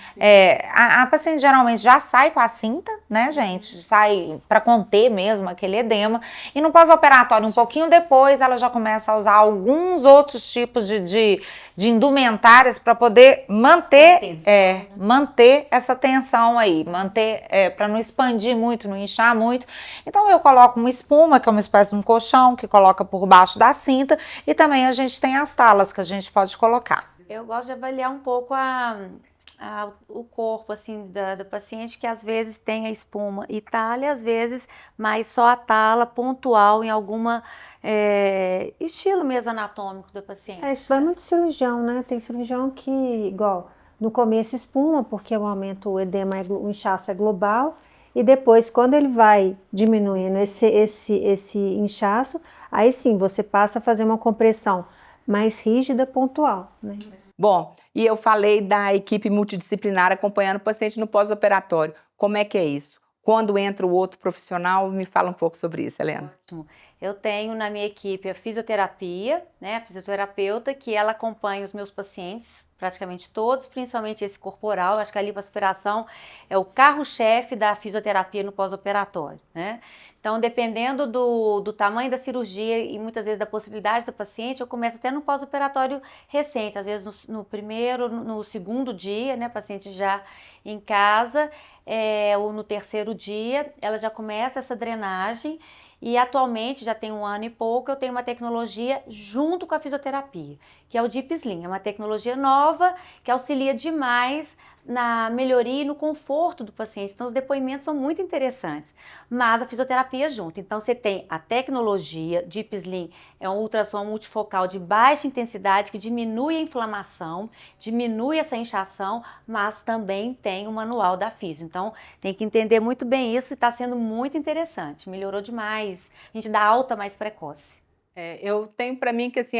A paciente geralmente já sai com a cinta, né, gente? Sai para conter mesmo aquele edema. E no pós-operatório, um pouquinho depois, ela já começa a usar alguns outros tipos de indumentárias para poder manter essa tensão aí, para não expandir muito, não inchar muito. Então eu coloco uma espuma, que é uma espécie de um colchão, que coloca por baixo da cinta, e também a gente tem as talas que a gente pode colocar. Eu gosto de avaliar um pouco o corpo assim da paciente, que às vezes tem a espuma e tala, às vezes mais só a tala pontual em alguma estilo mesmo anatômico da paciente. Isso vai muito de cirurgião, né? Tem cirurgião que, igual, no começo espuma, porque o aumento, o edema, o inchaço é global, e depois, quando ele vai diminuindo esse inchaço, aí sim, você passa a fazer uma compressão mais rígida, pontual, né? Bom, e eu falei da equipe multidisciplinar acompanhando o paciente no pós-operatório. Como é que é isso? Quando entra o outro profissional, me fala um pouco sobre isso, Helena. Ótimo. Eu tenho na minha equipe a fisioterapia, né, a fisioterapeuta, que ela acompanha os meus pacientes, praticamente todos, principalmente esse corporal. Acho que a lipoaspiração é o carro-chefe da fisioterapia no pós-operatório, né? Então, dependendo do tamanho da cirurgia e muitas vezes da possibilidade do paciente, eu começo até no pós-operatório recente, às vezes no primeiro, no segundo dia, né, paciente já em casa, ou no terceiro dia, ela já começa essa drenagem. E atualmente, já tem 1 ano e pouco, eu tenho uma tecnologia junto com a fisioterapia, que é o Deep Slim. É uma tecnologia nova que auxilia demais na melhoria e no conforto do paciente. Então, os depoimentos são muito interessantes, mas a fisioterapia junto. Então, você tem a tecnologia, Deep Slim é um ultrassom multifocal de baixa intensidade que diminui a inflamação, diminui essa inchação, mas também tem o manual da fisio. Então, tem que entender muito bem isso e está sendo muito interessante. Melhorou demais, a gente dá alta mais precoce. Eu tenho para mim que assim,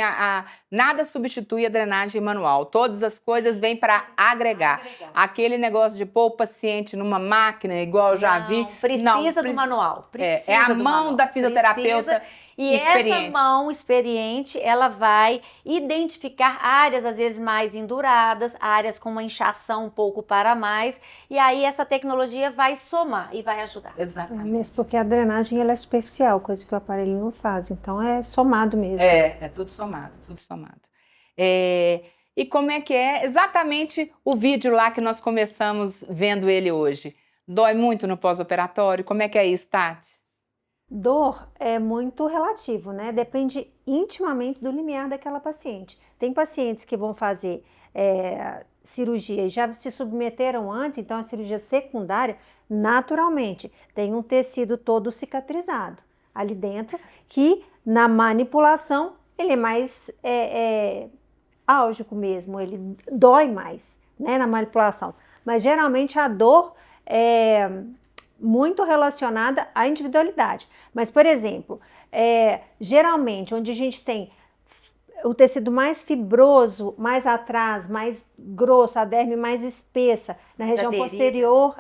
nada substitui a drenagem manual. Todas as coisas vêm para agregar. Aquele negócio de pôr o paciente numa máquina, igual eu já vi. Precisa do manual. É a mão da fisioterapeuta e essa mão experiente, ela vai identificar áreas às vezes mais enduradas, áreas com uma inchação um pouco para mais, e aí essa tecnologia vai somar e vai ajudar. Exatamente. Mesmo porque a drenagem ela é superficial, coisa que o aparelho não faz, então é somado mesmo. É tudo somado, tudo somado. E como é que é exatamente o vídeo lá que nós começamos vendo ele hoje? Dói muito no pós-operatório? Como é que é isso, Tati? Dor é muito relativo, né? Depende intimamente do limiar daquela paciente. Tem pacientes que vão fazer cirurgia e já se submeteram antes, então a cirurgia secundária, naturalmente, tem um tecido todo cicatrizado ali dentro, que na manipulação ele é mais álgico mesmo, ele dói mais, né, na manipulação. Mas geralmente a dor é muito relacionada à individualidade. Mas, por exemplo, geralmente onde a gente tem o tecido mais fibroso, mais atrás, mais grosso, a derme mais espessa, na região posterior,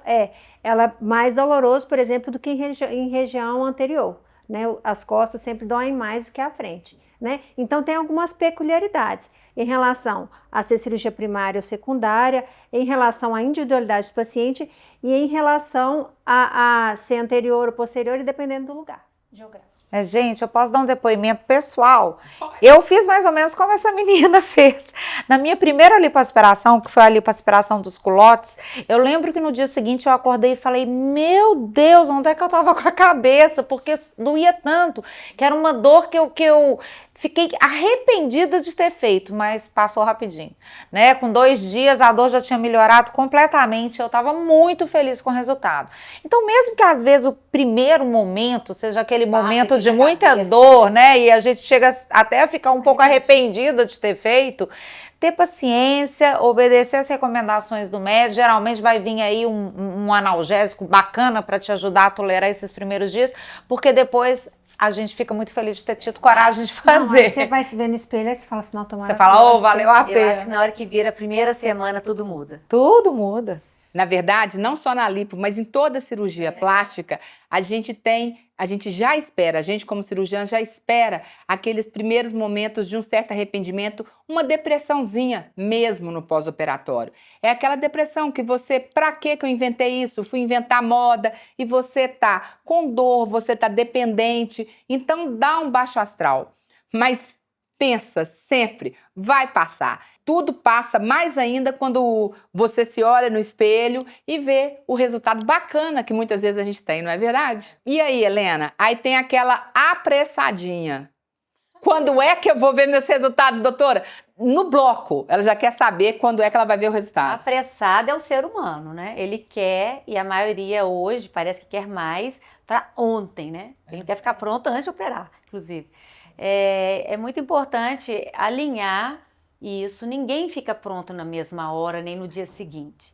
ela é mais doloroso, por exemplo, do que em região anterior, né? As costas sempre doem mais do que a frente, né? Então, tem algumas peculiaridades em relação a ser cirurgia primária ou secundária, em relação à individualidade do paciente e em relação a ser anterior ou posterior, e dependendo do lugar geográfico. Gente, eu posso dar um depoimento pessoal? Eu fiz mais ou menos como essa menina fez. Na minha primeira lipoaspiração, que foi a lipoaspiração dos culotes, eu lembro que no dia seguinte eu acordei e falei, meu Deus, onde é que eu tava com a cabeça? Porque doía tanto, que era uma dor que eu fiquei arrependida de ter feito, mas passou rapidinho, né? Com 2 dias a dor já tinha melhorado completamente, eu estava muito feliz com o resultado. Então, mesmo que às vezes o primeiro momento seja aquele momento de muita dor, né? E a gente chega até a ficar um pouco arrependida de ter feito, ter paciência, obedecer as recomendações do médico, geralmente vai vir aí um analgésico bacana para te ajudar a tolerar esses primeiros dias, porque depois a gente fica muito feliz de ter tido coragem de fazer. Não, você vai se ver no espelho e você fala assim, não, tomara. Você fala, valeu a pena. Eu acho que na hora que vira a primeira semana, tudo muda. Tudo muda. Na verdade, não só na lipo, mas em toda cirurgia plástica, a gente já espera, a gente como cirurgião já espera aqueles primeiros momentos de um certo arrependimento, uma depressãozinha mesmo no pós-operatório. É aquela depressão que você, pra que eu inventei isso? Fui inventar moda e você tá com dor, você tá dependente, então dá um baixo astral. Mas pensa sempre, vai passar. Tudo passa mais ainda quando você se olha no espelho e vê o resultado bacana que muitas vezes a gente tem, não é verdade? E aí, Helena? Aí tem aquela apressadinha. Quando é que eu vou ver meus resultados, doutora? No bloco. Ela já quer saber quando é que ela vai ver o resultado. Apressado é o ser humano, né? Ele quer, e a maioria hoje parece que quer mais para ontem, né? Ele quer ficar pronto antes de operar, inclusive. É muito importante alinhar isso. Ninguém fica pronto na mesma hora, nem no dia seguinte.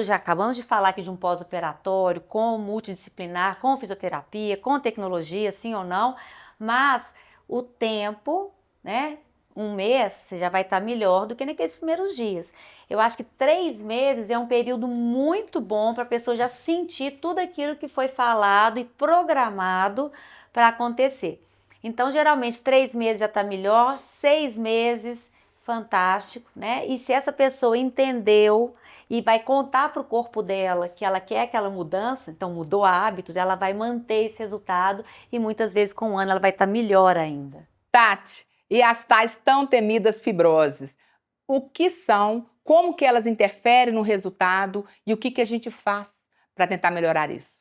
Já acabamos de falar aqui de um pós-operatório, com multidisciplinar, com fisioterapia, com tecnologia, sim ou não, mas o tempo, né? um mês, você já vai estar melhor do que naqueles primeiros dias. Eu acho que 3 meses é um período muito bom para a pessoa já sentir tudo aquilo que foi falado e programado para acontecer. Então, geralmente, 3 meses já está melhor, 6 meses, fantástico, né? E se essa pessoa entendeu e vai contar para o corpo dela que ela quer aquela mudança, então mudou hábitos, ela vai manter esse resultado e muitas vezes com um ano ela vai estar melhor ainda. Tati, e as tais tão temidas fibroses, o que são, como que elas interferem no resultado e o que a gente faz para tentar melhorar isso?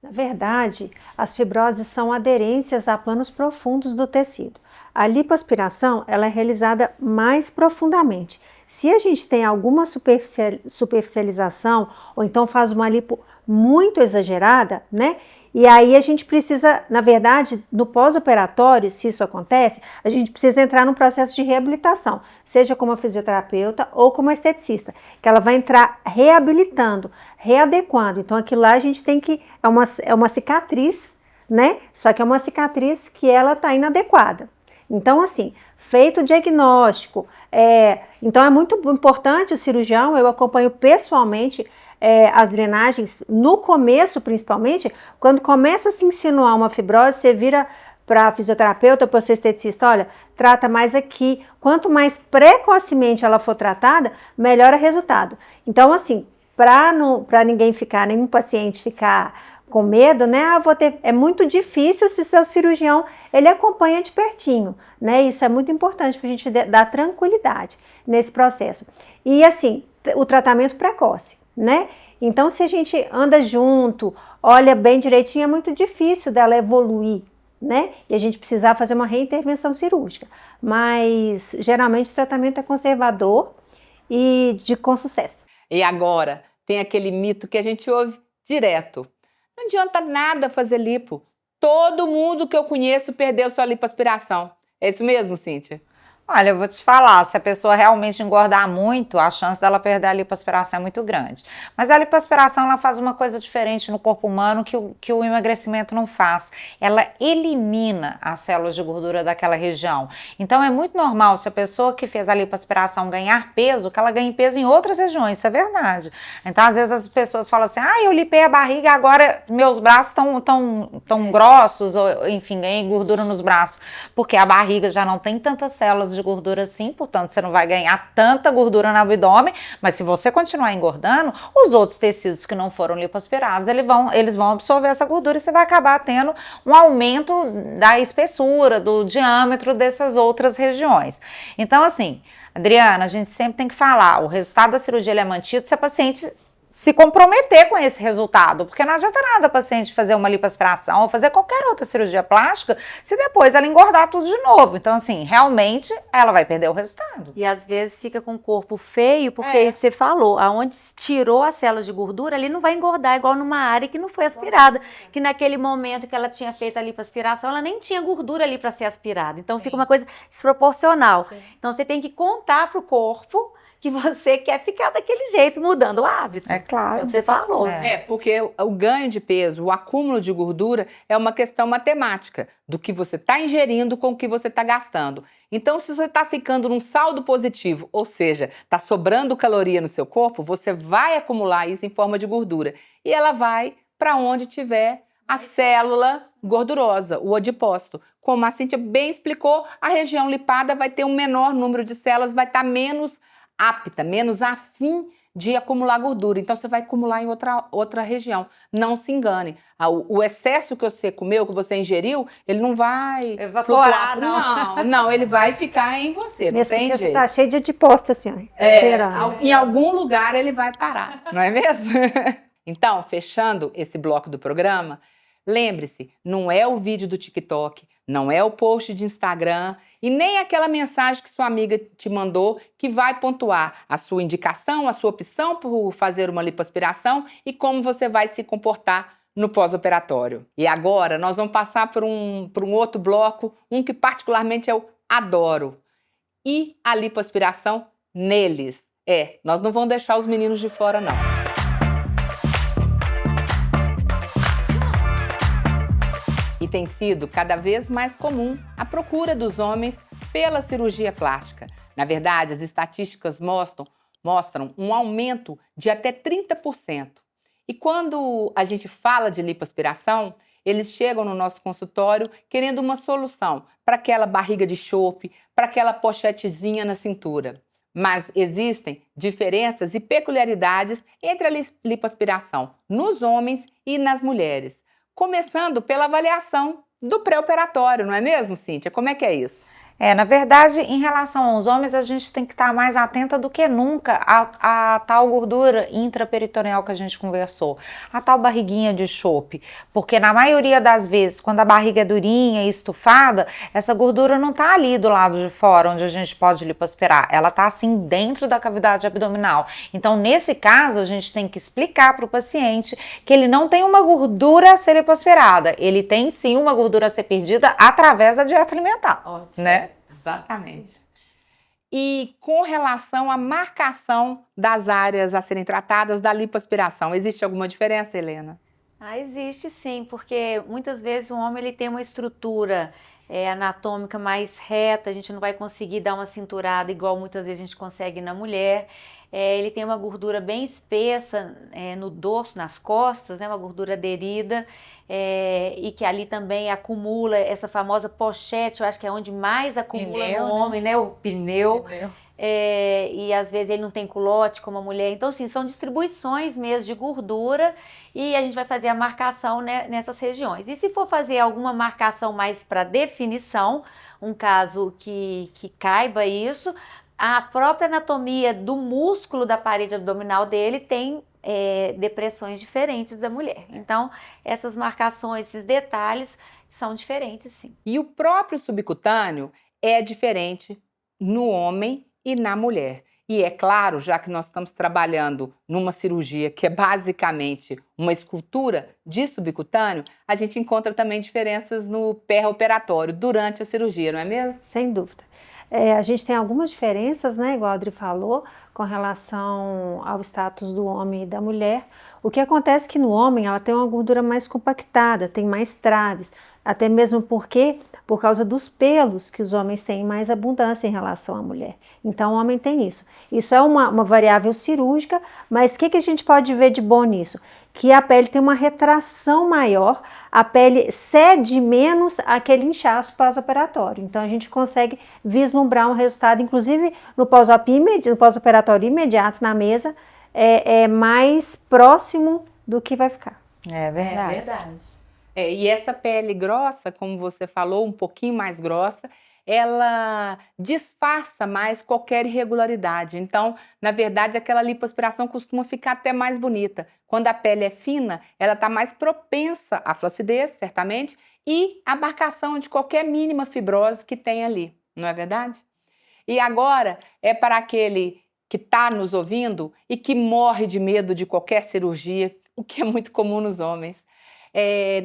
Na verdade, as fibroses são aderências a planos profundos do tecido. A lipoaspiração ela é realizada mais profundamente. Se a gente tem alguma superficialização ou então faz uma lipo muito exagerada, né? E aí a gente precisa, na verdade, no pós-operatório, se isso acontece, a gente precisa entrar num processo de reabilitação, seja como fisioterapeuta ou como esteticista, que ela vai entrar reabilitando, readequando. Então aquilo lá a gente tem que, é uma cicatriz, né? Só que é uma cicatriz que ela está inadequada. Então assim, feito o diagnóstico, então é muito importante o cirurgião, eu acompanho pessoalmente, as drenagens, no começo principalmente, quando começa a se insinuar uma fibrose, você vira para a fisioterapeuta ou para o seu esteticista, olha, trata mais aqui. Quanto mais precocemente ela for tratada, melhor o resultado. Então assim, para ninguém ficar, nenhum paciente ficar com medo, né? É muito difícil se seu cirurgião, ele acompanha de pertinho, né? Isso é muito importante para a gente dar tranquilidade nesse processo. E assim, o tratamento precoce, né? Então, se a gente anda junto, olha bem direitinho, é muito difícil dela evoluir, né? E a gente precisar fazer uma reintervenção cirúrgica. Mas, geralmente, o tratamento é conservador e com sucesso. E agora, tem aquele mito que a gente ouve direto. Não adianta nada fazer lipo. Todo mundo que eu conheço perdeu sua lipoaspiração. É isso mesmo, Cíntia? Olha, eu vou te falar, se a pessoa realmente engordar muito, a chance dela perder a lipoaspiração é muito grande. Mas a lipoaspiração, ela faz uma coisa diferente no corpo humano que o emagrecimento não faz. Ela elimina as células de gordura daquela região. Então é muito normal, se a pessoa que fez a lipoaspiração ganhar peso, que ela ganhe peso em outras regiões, isso é verdade. Então às vezes as pessoas falam assim, eu lipei a barriga, agora meus braços tão grossos, ou, enfim, ganhei gordura nos braços, porque a barriga já não tem tantas células de gordura assim, portanto você não vai ganhar tanta gordura no abdômen, mas se você continuar engordando, os outros tecidos que não foram lipoaspirados, eles vão absorver essa gordura e você vai acabar tendo um aumento da espessura, do diâmetro dessas outras regiões. Então assim, Adriana, a gente sempre tem que falar, o resultado da cirurgia ele é mantido se a paciente se comprometer com esse resultado, porque não adianta nada a paciente fazer uma lipoaspiração ou fazer qualquer outra cirurgia plástica se depois ela engordar tudo de novo. Então, assim, realmente ela vai perder o resultado. E às vezes fica com o corpo feio, porque você falou, aonde tirou as células de gordura, ali não vai engordar igual numa área que não foi aspirada, que naquele momento que ela tinha feito a lipoaspiração, ela nem tinha gordura ali para ser aspirada. Então fica uma coisa desproporcional. Então você tem que contar para o corpo que você quer ficar daquele jeito, mudando o hábito. É claro. É o que você falou. Porque o ganho de peso, o acúmulo de gordura é uma questão matemática do que você está ingerindo com o que você está gastando. Então, se você está ficando num saldo positivo, ou seja, está sobrando caloria no seu corpo, você vai acumular isso em forma de gordura. E ela vai para onde tiver a célula gordurosa, o adipócito. Como a Cíntia bem explicou, a região lipada vai ter um menor número de células, vai estar menos apta, menos afim de acumular gordura. Então, você vai acumular em outra região. Não se engane. O excesso que você comeu, que você ingeriu, ele não vai evaporar, não, ele vai ficar em você. Mesmo não tem porque jeito. Você tá cheio de adipócito, assim, esperando. Em algum lugar ele vai parar, não é mesmo? Então, fechando esse bloco do programa, lembre-se, não é o vídeo do TikTok, não é o post de Instagram e nem aquela mensagem que sua amiga te mandou que vai pontuar a sua indicação, a sua opção por fazer uma lipoaspiração e como você vai se comportar no pós-operatório. E agora nós vamos passar por um outro bloco, um que particularmente eu adoro. E a lipoaspiração neles. Nós não vamos deixar os meninos de fora, não. E tem sido cada vez mais comum a procura dos homens pela cirurgia plástica. Na verdade, as estatísticas mostram um aumento de até 30%. E quando a gente fala de lipoaspiração, eles chegam no nosso consultório querendo uma solução para aquela barriga de chope, para aquela pochetezinha na cintura. Mas existem diferenças e peculiaridades entre a lipoaspiração nos homens e nas mulheres. Começando pela avaliação do pré-operatório, não é mesmo, Cíntia? Como é que é isso? Na verdade, em relação aos homens, a gente tem que estar mais atenta do que nunca à tal gordura intraperitoneal que a gente conversou, a tal barriguinha de chope, porque na maioria das vezes, quando a barriga é durinha e estufada, essa gordura não está ali do lado de fora, onde a gente pode lipoaspirar, ela está assim dentro da cavidade abdominal. Então, nesse caso, a gente tem que explicar para o paciente que ele não tem uma gordura a ser lipoaspirada, ele tem sim uma gordura a ser perdida através da dieta alimentar. Ótimo. Né? Exatamente. E com relação à marcação das áreas a serem tratadas da lipoaspiração, existe alguma diferença, Helena? Existe sim, porque muitas vezes o homem ele tem uma estrutura anatômica mais reta, a gente não vai conseguir dar uma cinturada igual muitas vezes a gente consegue na mulher. Ele tem uma gordura bem espessa no dorso, nas costas, né, uma gordura aderida, e que ali também acumula essa famosa pochete, eu acho que é onde mais acumula Pneu, no homem, né, o pneu. E às vezes ele não tem culote como a mulher. Então, assim, são distribuições mesmo de gordura e a gente vai fazer a marcação, né, nessas regiões. E se for fazer alguma marcação mais para definição, um caso que caiba isso, a própria anatomia do músculo da parede abdominal dele tem depressões diferentes da mulher. Então, essas marcações, esses detalhes são diferentes, sim. E o próprio subcutâneo é diferente no homem e na mulher. E é claro, já que nós estamos trabalhando numa cirurgia que é basicamente uma escultura de subcutâneo, a gente encontra também diferenças no pré-operatório, durante a cirurgia, não é mesmo? Sem dúvida. A gente tem algumas diferenças, né, igual a Adri falou, com relação ao status do homem e da mulher. O que acontece é que no homem ela tem uma gordura mais compactada, tem mais traves, até mesmo porque, por causa dos pelos, que os homens têm mais abundância em relação à mulher. Então o homem tem isso. Isso é uma variável cirúrgica, mas o que a gente pode ver de bom nisso? Que a pele tem uma retração maior, a pele cede menos aquele inchaço pós-operatório. Então a gente consegue vislumbrar um resultado, inclusive no pós-operatório imediato na mesa, é mais próximo do que vai ficar. É verdade. É verdade. E essa pele grossa, como você falou, um pouquinho mais grossa, ela disfarça mais qualquer irregularidade. Então, na verdade, aquela lipoaspiração costuma ficar até mais bonita. Quando a pele é fina, ela está mais propensa à flacidez, certamente, e à marcação de qualquer mínima fibrose que tem ali, não é verdade? E agora, é para aquele que está nos ouvindo e que morre de medo de qualquer cirurgia, o que é muito comum nos homens.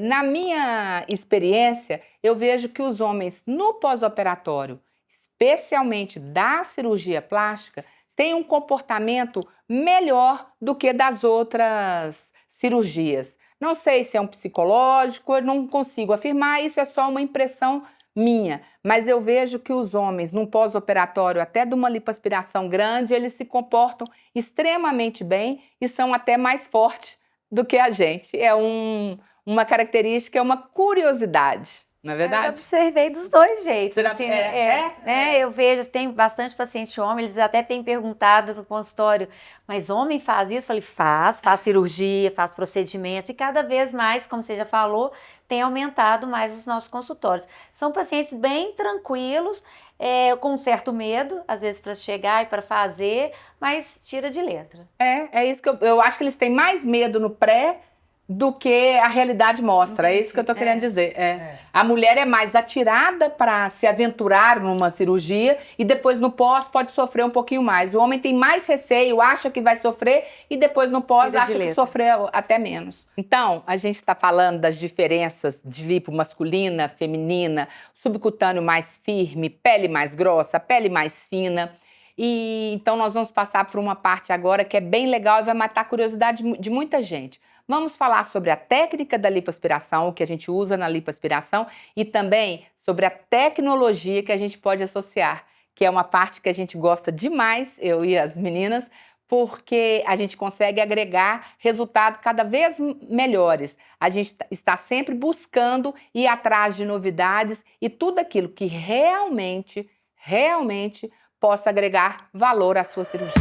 Na minha experiência, eu vejo que os homens no pós-operatório, especialmente da cirurgia plástica, têm um comportamento melhor do que das outras cirurgias. Não sei se é um psicológico, eu não consigo afirmar, isso é só uma impressão minha, mas eu vejo que os homens, num pós-operatório, até de uma lipoaspiração grande, eles se comportam extremamente bem e são até mais fortes do que a gente. É uma característica, é uma curiosidade, não é verdade? Eu já observei dos dois jeitos. Assim, eu vejo, tem bastante paciente homem, eles até têm perguntado no consultório, mas homem faz isso? Eu falei, faz cirurgia, faz procedimentos, e cada vez mais, como você já falou, tem aumentado mais os nossos consultórios. São pacientes bem tranquilos, com um certo medo, às vezes para chegar e para fazer, mas tira de letra. É isso que eu acho que eles têm mais medo no pré do que a realidade mostra. É isso que eu tô querendo dizer. A mulher é mais atirada para se aventurar numa cirurgia e depois no pós pode sofrer um pouquinho mais. O homem tem mais receio, acha que vai sofrer e depois no pós acha que sofreu até menos. Então, a gente está falando das diferenças de lipo masculina, feminina, subcutâneo mais firme, pele mais grossa, pele mais fina. E então nós vamos passar por uma parte agora que é bem legal e vai matar a curiosidade de muita gente. Vamos falar sobre a técnica da lipoaspiração, o que a gente usa na lipoaspiração e também sobre a tecnologia que a gente pode associar, que é uma parte que a gente gosta demais, eu e as meninas, porque a gente consegue agregar resultados cada vez melhores. A gente está sempre buscando ir atrás de novidades e tudo aquilo que realmente possa agregar valor à sua cirurgia.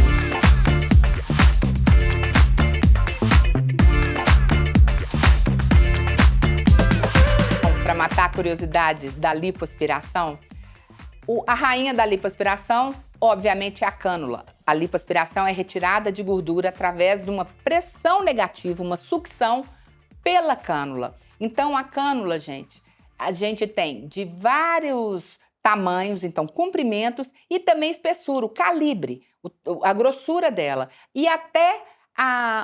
Para matar a curiosidade da lipoaspiração, a rainha da lipoaspiração, obviamente, é a cânula. A lipoaspiração é retirada de gordura através de uma pressão negativa, uma sucção pela cânula. Então, a cânula, gente, a gente tem de vários tamanhos, então, comprimentos e também espessura, o calibre, a grossura dela. E até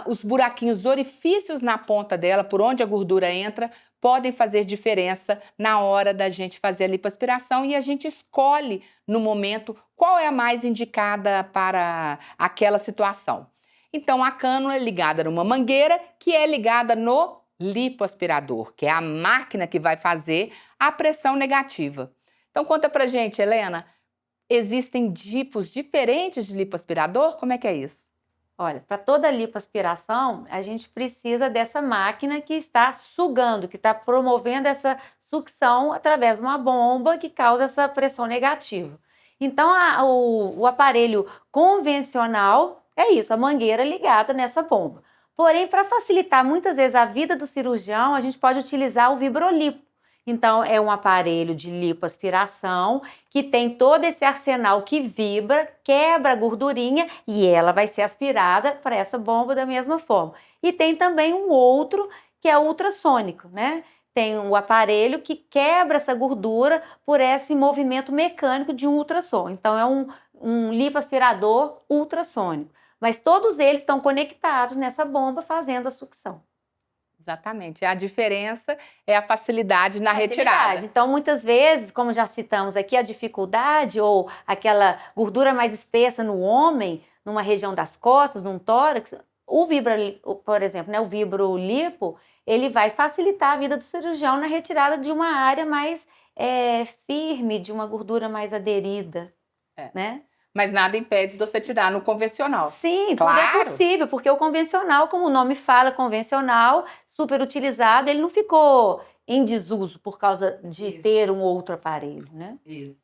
os buraquinhos, orifícios na ponta dela, por onde a gordura entra, podem fazer diferença na hora da gente fazer a lipoaspiração e a gente escolhe no momento qual é a mais indicada para aquela situação. Então, a cânula é ligada numa mangueira que é ligada no lipoaspirador, que é a máquina que vai fazer a pressão negativa. Então, conta pra gente, Helena, existem tipos diferentes de lipoaspirador? Como é que é isso? Olha, para toda lipoaspiração, a gente precisa dessa máquina que está sugando, que está promovendo essa sucção através de uma bomba que causa essa pressão negativa. Então, o aparelho convencional é isso, a mangueira ligada nessa bomba. Porém, para facilitar muitas vezes a vida do cirurgião, a gente pode utilizar o Vibrolipo. Então, é um aparelho de lipoaspiração que tem todo esse arsenal que vibra, quebra a gordurinha e ela vai ser aspirada para essa bomba da mesma forma. E tem também um outro que é ultrassônico, né? Tem um aparelho que quebra essa gordura por esse movimento mecânico de um ultrassom. Então, é um lipoaspirador ultrassônico. Mas todos eles estão conectados nessa bomba fazendo a sucção. Exatamente. A diferença é a facilidade na retirada. Então, muitas vezes, como já citamos aqui, a dificuldade ou aquela gordura mais espessa no homem, numa região das costas, num tórax, por exemplo, né, o Vibrolipo, ele vai facilitar a vida do cirurgião na retirada de uma área mais firme, de uma gordura mais aderida, né? Mas nada impede de você tirar no convencional. Sim, claro. Tudo é possível, porque o convencional, como o nome fala, convencional, super utilizado, ele não ficou em desuso por causa de ter um outro aparelho, né? Isso.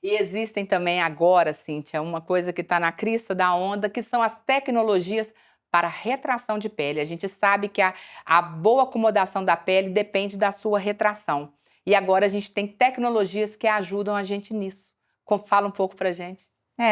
E existem também agora, Cíntia, uma coisa que está na crista da onda, que são as tecnologias para retração de pele. A gente sabe que a boa acomodação da pele depende da sua retração. E agora a gente tem tecnologias que ajudam a gente nisso. Fala um pouco pra gente.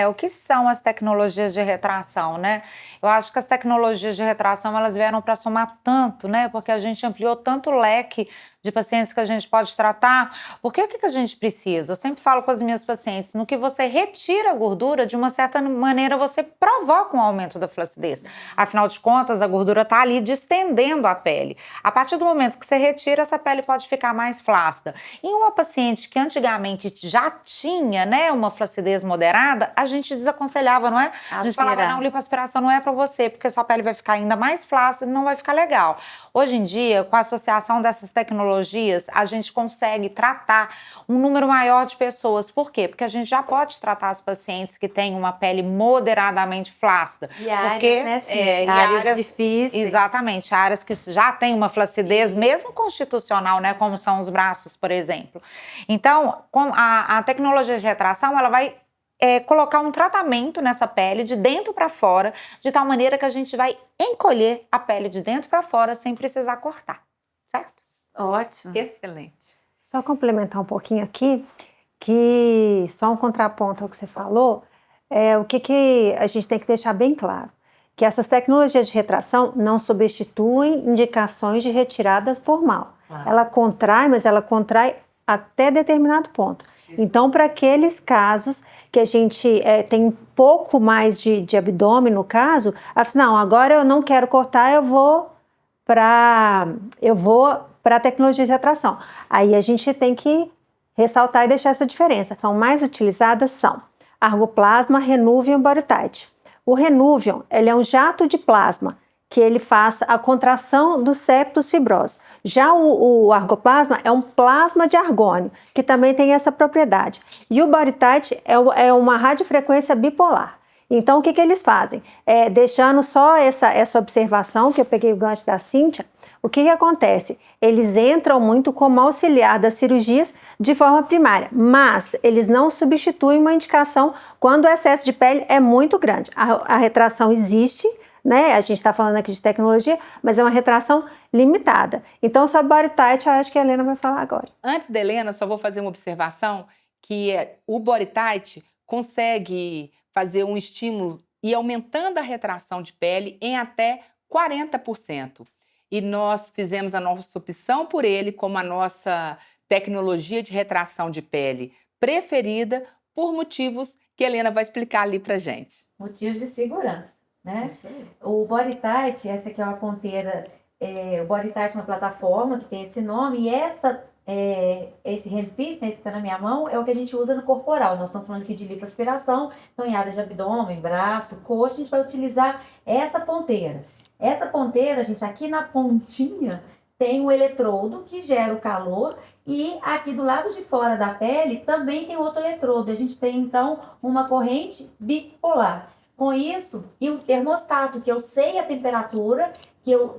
O que são as tecnologias de retração, né? Eu acho que as tecnologias de retração, elas vieram para somar tanto, né? Porque a gente ampliou tanto o leque de pacientes que a gente pode tratar. Porque o que a gente precisa? Eu sempre falo com as minhas pacientes, no que você retira a gordura, de uma certa maneira você provoca um aumento da flacidez. Afinal de contas, a gordura está ali distendendo a pele. A partir do momento que você retira, essa pele pode ficar mais flácida. Em uma paciente que antigamente já tinha, né, uma flacidez moderada, a gente desaconselhava, não é? A gente falava, não, lipoaspiração não é para você, porque sua pele vai ficar ainda mais flácida e não vai ficar legal. Hoje em dia, com a associação dessas tecnologias, a gente consegue tratar um número maior de pessoas. Por quê? Porque a gente já pode tratar as pacientes que têm uma pele moderadamente flácida. E áreas, né, áreas difíceis. Exatamente, áreas que já têm uma flacidez, mesmo constitucional, né, como são os braços, por exemplo. Então, a tecnologia de retração, ela vai colocar um tratamento nessa pele de dentro para fora, de tal maneira que a gente vai encolher a pele de dentro para fora sem precisar cortar, certo? Ótimo. Excelente. Só complementar um pouquinho aqui, que só um contraponto ao que você falou, o que a gente tem que deixar bem claro, que essas tecnologias de retração não substituem indicações de retirada formal. Claro. Ela contrai, mas ela contrai até determinado ponto. Então, para aqueles casos que a gente tem um pouco mais de abdômen, no caso, não, agora eu não quero cortar, eu vou para a tecnologia de retração. Aí a gente tem que ressaltar e deixar essa diferença. São mais utilizadas são Argoplasma, Renuvion e Bodytight. O Renuvion, ele é um jato de plasma que ele faça a contração dos septos fibrosos. Já o argoplasma é um plasma de argônio, que também tem essa propriedade. E o Body Tight é uma radiofrequência bipolar. Então, o que eles fazem? Deixando só essa observação, que eu peguei o gancho da Cíntia, o que acontece? Eles entram muito como auxiliar das cirurgias de forma primária, mas eles não substituem uma indicação quando o excesso de pele é muito grande. A retração existe, né? A gente está falando aqui de tecnologia, mas é uma retração limitada. Então, sobre Body Tight, eu acho que a Helena vai falar agora. Antes da Helena, só vou fazer uma observação, que o Body Tight consegue fazer um estímulo e aumentando a retração de pele em até 40%. E nós fizemos a nossa opção por ele como a nossa tecnologia de retração de pele preferida por motivos que a Helena vai explicar ali pra gente. Motivos de segurança, né? Isso aí. O Body Tight, essa aqui é uma ponteira, o Body Tight é uma plataforma que tem esse nome, e esse handpiece, né, esse que está na minha mão, é o que a gente usa no corporal. Nós estamos falando aqui de lipoaspiração, então em áreas de abdômen, braço, coxa, a gente vai utilizar essa ponteira. Essa ponteira, gente, aqui na pontinha tem um eletrodo que gera o calor, e aqui do lado de fora da pele também tem outro eletrodo. A gente tem então uma corrente bipolar. Com isso, e o termostato, que eu sei a temperatura,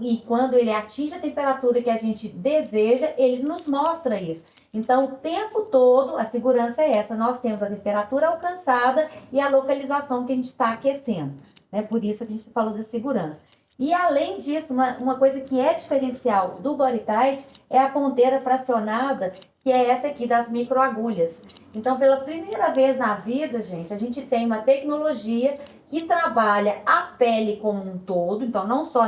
e quando ele atinge a temperatura que a gente deseja, ele nos mostra isso. Então, o tempo todo, a segurança é essa. Nós temos a temperatura alcançada e a localização que a gente está aquecendo, né? Por isso a gente falou de segurança. E além disso, uma coisa que é diferencial do Body Tight é a ponteira fracionada, que é essa aqui das microagulhas. Então, pela primeira vez na vida, gente, a gente tem uma tecnologia que trabalha a pele como um todo, então não só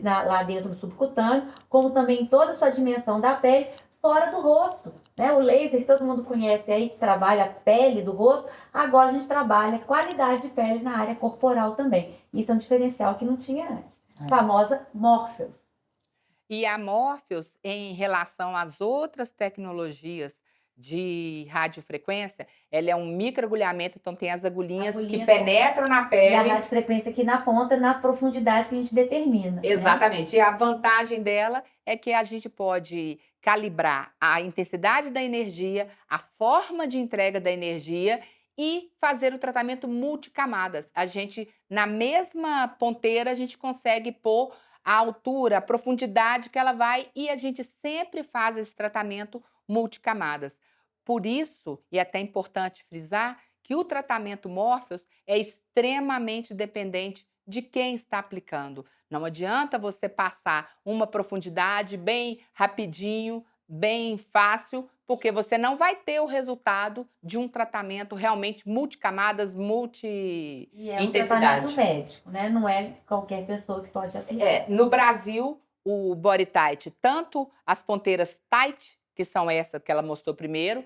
lá dentro do subcutâneo, como também toda a sua dimensão da pele fora do rosto, né? O laser que todo mundo conhece aí, que trabalha a pele do rosto, agora a gente trabalha qualidade de pele na área corporal também. Isso é um diferencial que não tinha antes. Famosa Morpheus. E a Morpheus, em relação às outras tecnologias de radiofrequência, ela é um microagulhamento, então tem as agulhinhas que penetram na pele. E a radiofrequência aqui na ponta, na profundidade que a gente determina. Exatamente. Né? E a vantagem dela é que a gente pode calibrar a intensidade da energia, a forma de entrega da energia e fazer o tratamento multicamadas. A gente, na mesma ponteira, a gente consegue pôr a altura, a profundidade que ela vai, e a gente sempre faz esse tratamento multicamadas. Por isso, e é até importante frisar, que o tratamento Morpheus é extremamente dependente de quem está aplicando. Não adianta você passar uma profundidade bem rapidinho, bem fácil, porque você não vai ter o resultado de um tratamento realmente multicamadas, multi-intensidade. E é um tratamento médico, né? Não é qualquer pessoa que pode aplicar. No Brasil, o Body Tight, tanto as ponteiras Tight, que são essa que ela mostrou primeiro,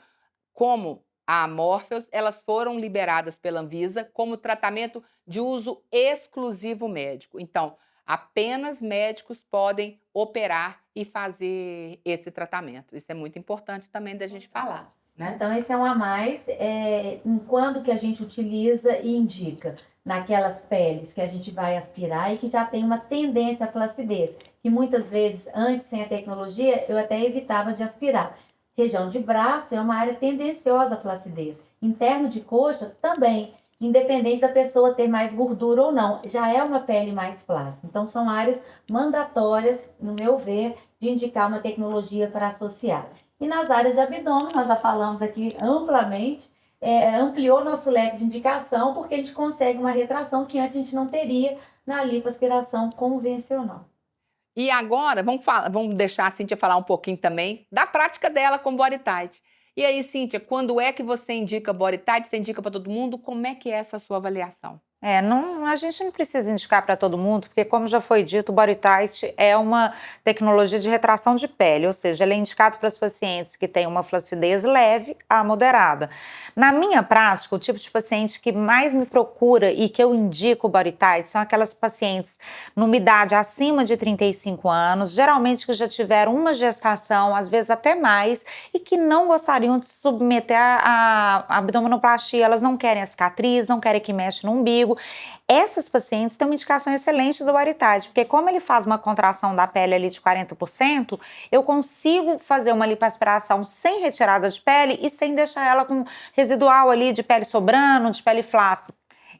como a Morpheus, elas foram liberadas pela Anvisa como tratamento de uso exclusivo médico. Então, apenas médicos podem operar e fazer esse tratamento. Isso é muito importante também da gente falar, né? Então, esse é um a mais. Quando que a gente utiliza e indica? Naquelas peles que a gente vai aspirar e que já tem uma tendência à flacidez, que muitas vezes, antes, sem a tecnologia, eu até evitava de aspirar. Região de braço é uma área tendenciosa à flacidez. Interno de coxa também, independente da pessoa ter mais gordura ou não, já é uma pele mais flácida. Então, são áreas mandatórias, no meu ver, de indicar uma tecnologia para associar. E nas áreas de abdômen, nós já falamos aqui amplamente, ampliou nosso leque de indicação, porque a gente consegue uma retração que antes a gente não teria na lipoaspiração convencional. E agora, vamos deixar a Cíntia falar um pouquinho também da prática dela com Body Tight. E aí, Cíntia, quando é que você indica Body Tight? Você indica para todo mundo? Como é que é essa sua avaliação? A gente não precisa indicar para todo mundo, porque como já foi dito, o Body Tight é uma tecnologia de retração de pele, ou seja, ele é indicado para os pacientes que têm uma flacidez leve a moderada. Na minha prática, o tipo de paciente que mais me procura e que eu indico o Body Tight são aquelas pacientes numa idade acima de 35 anos, geralmente que já tiveram uma gestação, às vezes até mais, e que não gostariam de se submeter a abdominoplastia. Elas não querem a cicatriz, não querem que mexa no umbigo, comigo. Essas pacientes têm uma indicação excelente do Aritide, porque como ele faz uma contração da pele ali de 40%, eu consigo fazer uma lipoaspiração sem retirada de pele e sem deixar ela com residual ali de pele sobrando, de pele flácida.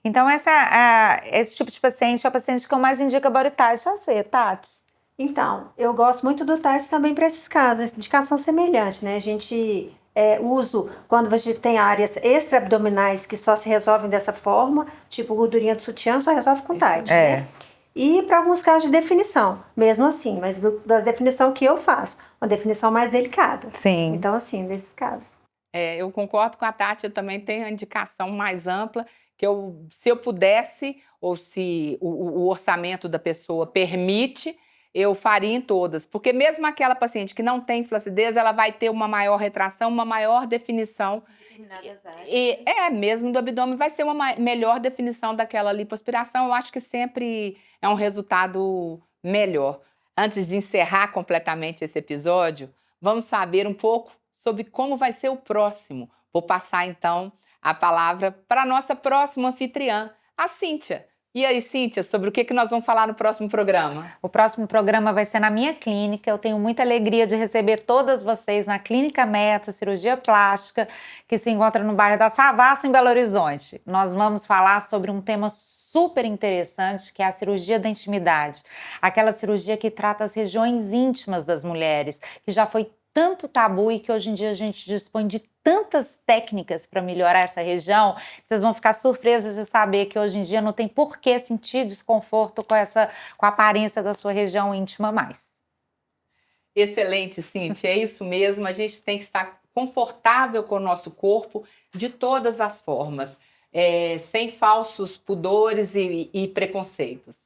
Então, esse tipo de paciente é o paciente que eu mais indico a Aritide. Você, Tati? Então, eu gosto muito do Tide também para esses casos, indicação semelhante, né? A gente uso quando você tem áreas extra-abdominais que só se resolvem dessa forma, tipo gordurinha do sutiã, só resolve com Tide, né? E para alguns casos de definição, mesmo assim, mas da definição que eu faço, uma definição mais delicada. Sim. Então, assim, nesses casos. Eu concordo com a Tati, eu também tenho a indicação mais ampla, que se eu pudesse, ou se o orçamento da pessoa permite, eu faria em todas, porque mesmo aquela paciente que não tem flacidez, ela vai ter uma maior retração, uma maior definição. E mesmo do abdômen vai ser uma melhor definição daquela lipoaspiração. Eu acho que sempre é um resultado melhor. Antes de encerrar completamente esse episódio, vamos saber um pouco sobre como vai ser o próximo. Vou passar então a palavra para a nossa próxima anfitriã, a Cíntia. E aí, Cíntia, sobre o que nós vamos falar no próximo programa? O próximo programa vai ser na minha clínica. Eu tenho muita alegria de receber todas vocês na Clínica Meta Cirurgia Plástica, que se encontra no bairro da Savassi, em Belo Horizonte. Nós vamos falar sobre um tema super interessante, que é a cirurgia da intimidade. Aquela cirurgia que trata as regiões íntimas das mulheres, que já foi tanto tabu e que hoje em dia a gente dispõe de tantas técnicas para melhorar essa região, vocês vão ficar surpresos de saber que hoje em dia não tem por que sentir desconforto com a aparência da sua região íntima mais. Excelente, Cíntia, é isso mesmo. A gente tem que estar confortável com o nosso corpo de todas as formas, sem falsos pudores e preconceitos.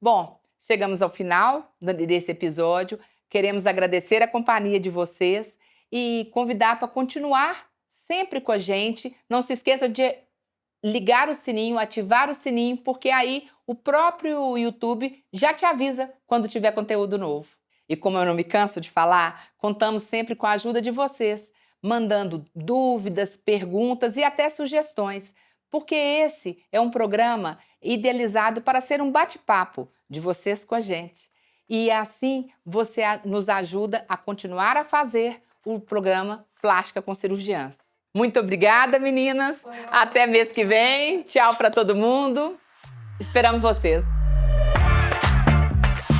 Bom, chegamos ao final desse episódio. Queremos agradecer a companhia de vocês e convidar para continuar sempre com a gente. Não se esqueça de ligar o sininho, ativar o sininho, porque aí o próprio YouTube já te avisa quando tiver conteúdo novo. E como eu não me canso de falar, contamos sempre com a ajuda de vocês, mandando dúvidas, perguntas e até sugestões, porque esse é um programa idealizado para ser um bate-papo de vocês com a gente. E assim você nos ajuda a continuar a fazer o programa Plástica com Cirurgiãs. Muito obrigada, meninas. Até mês que vem. Tchau para todo mundo. Esperamos vocês.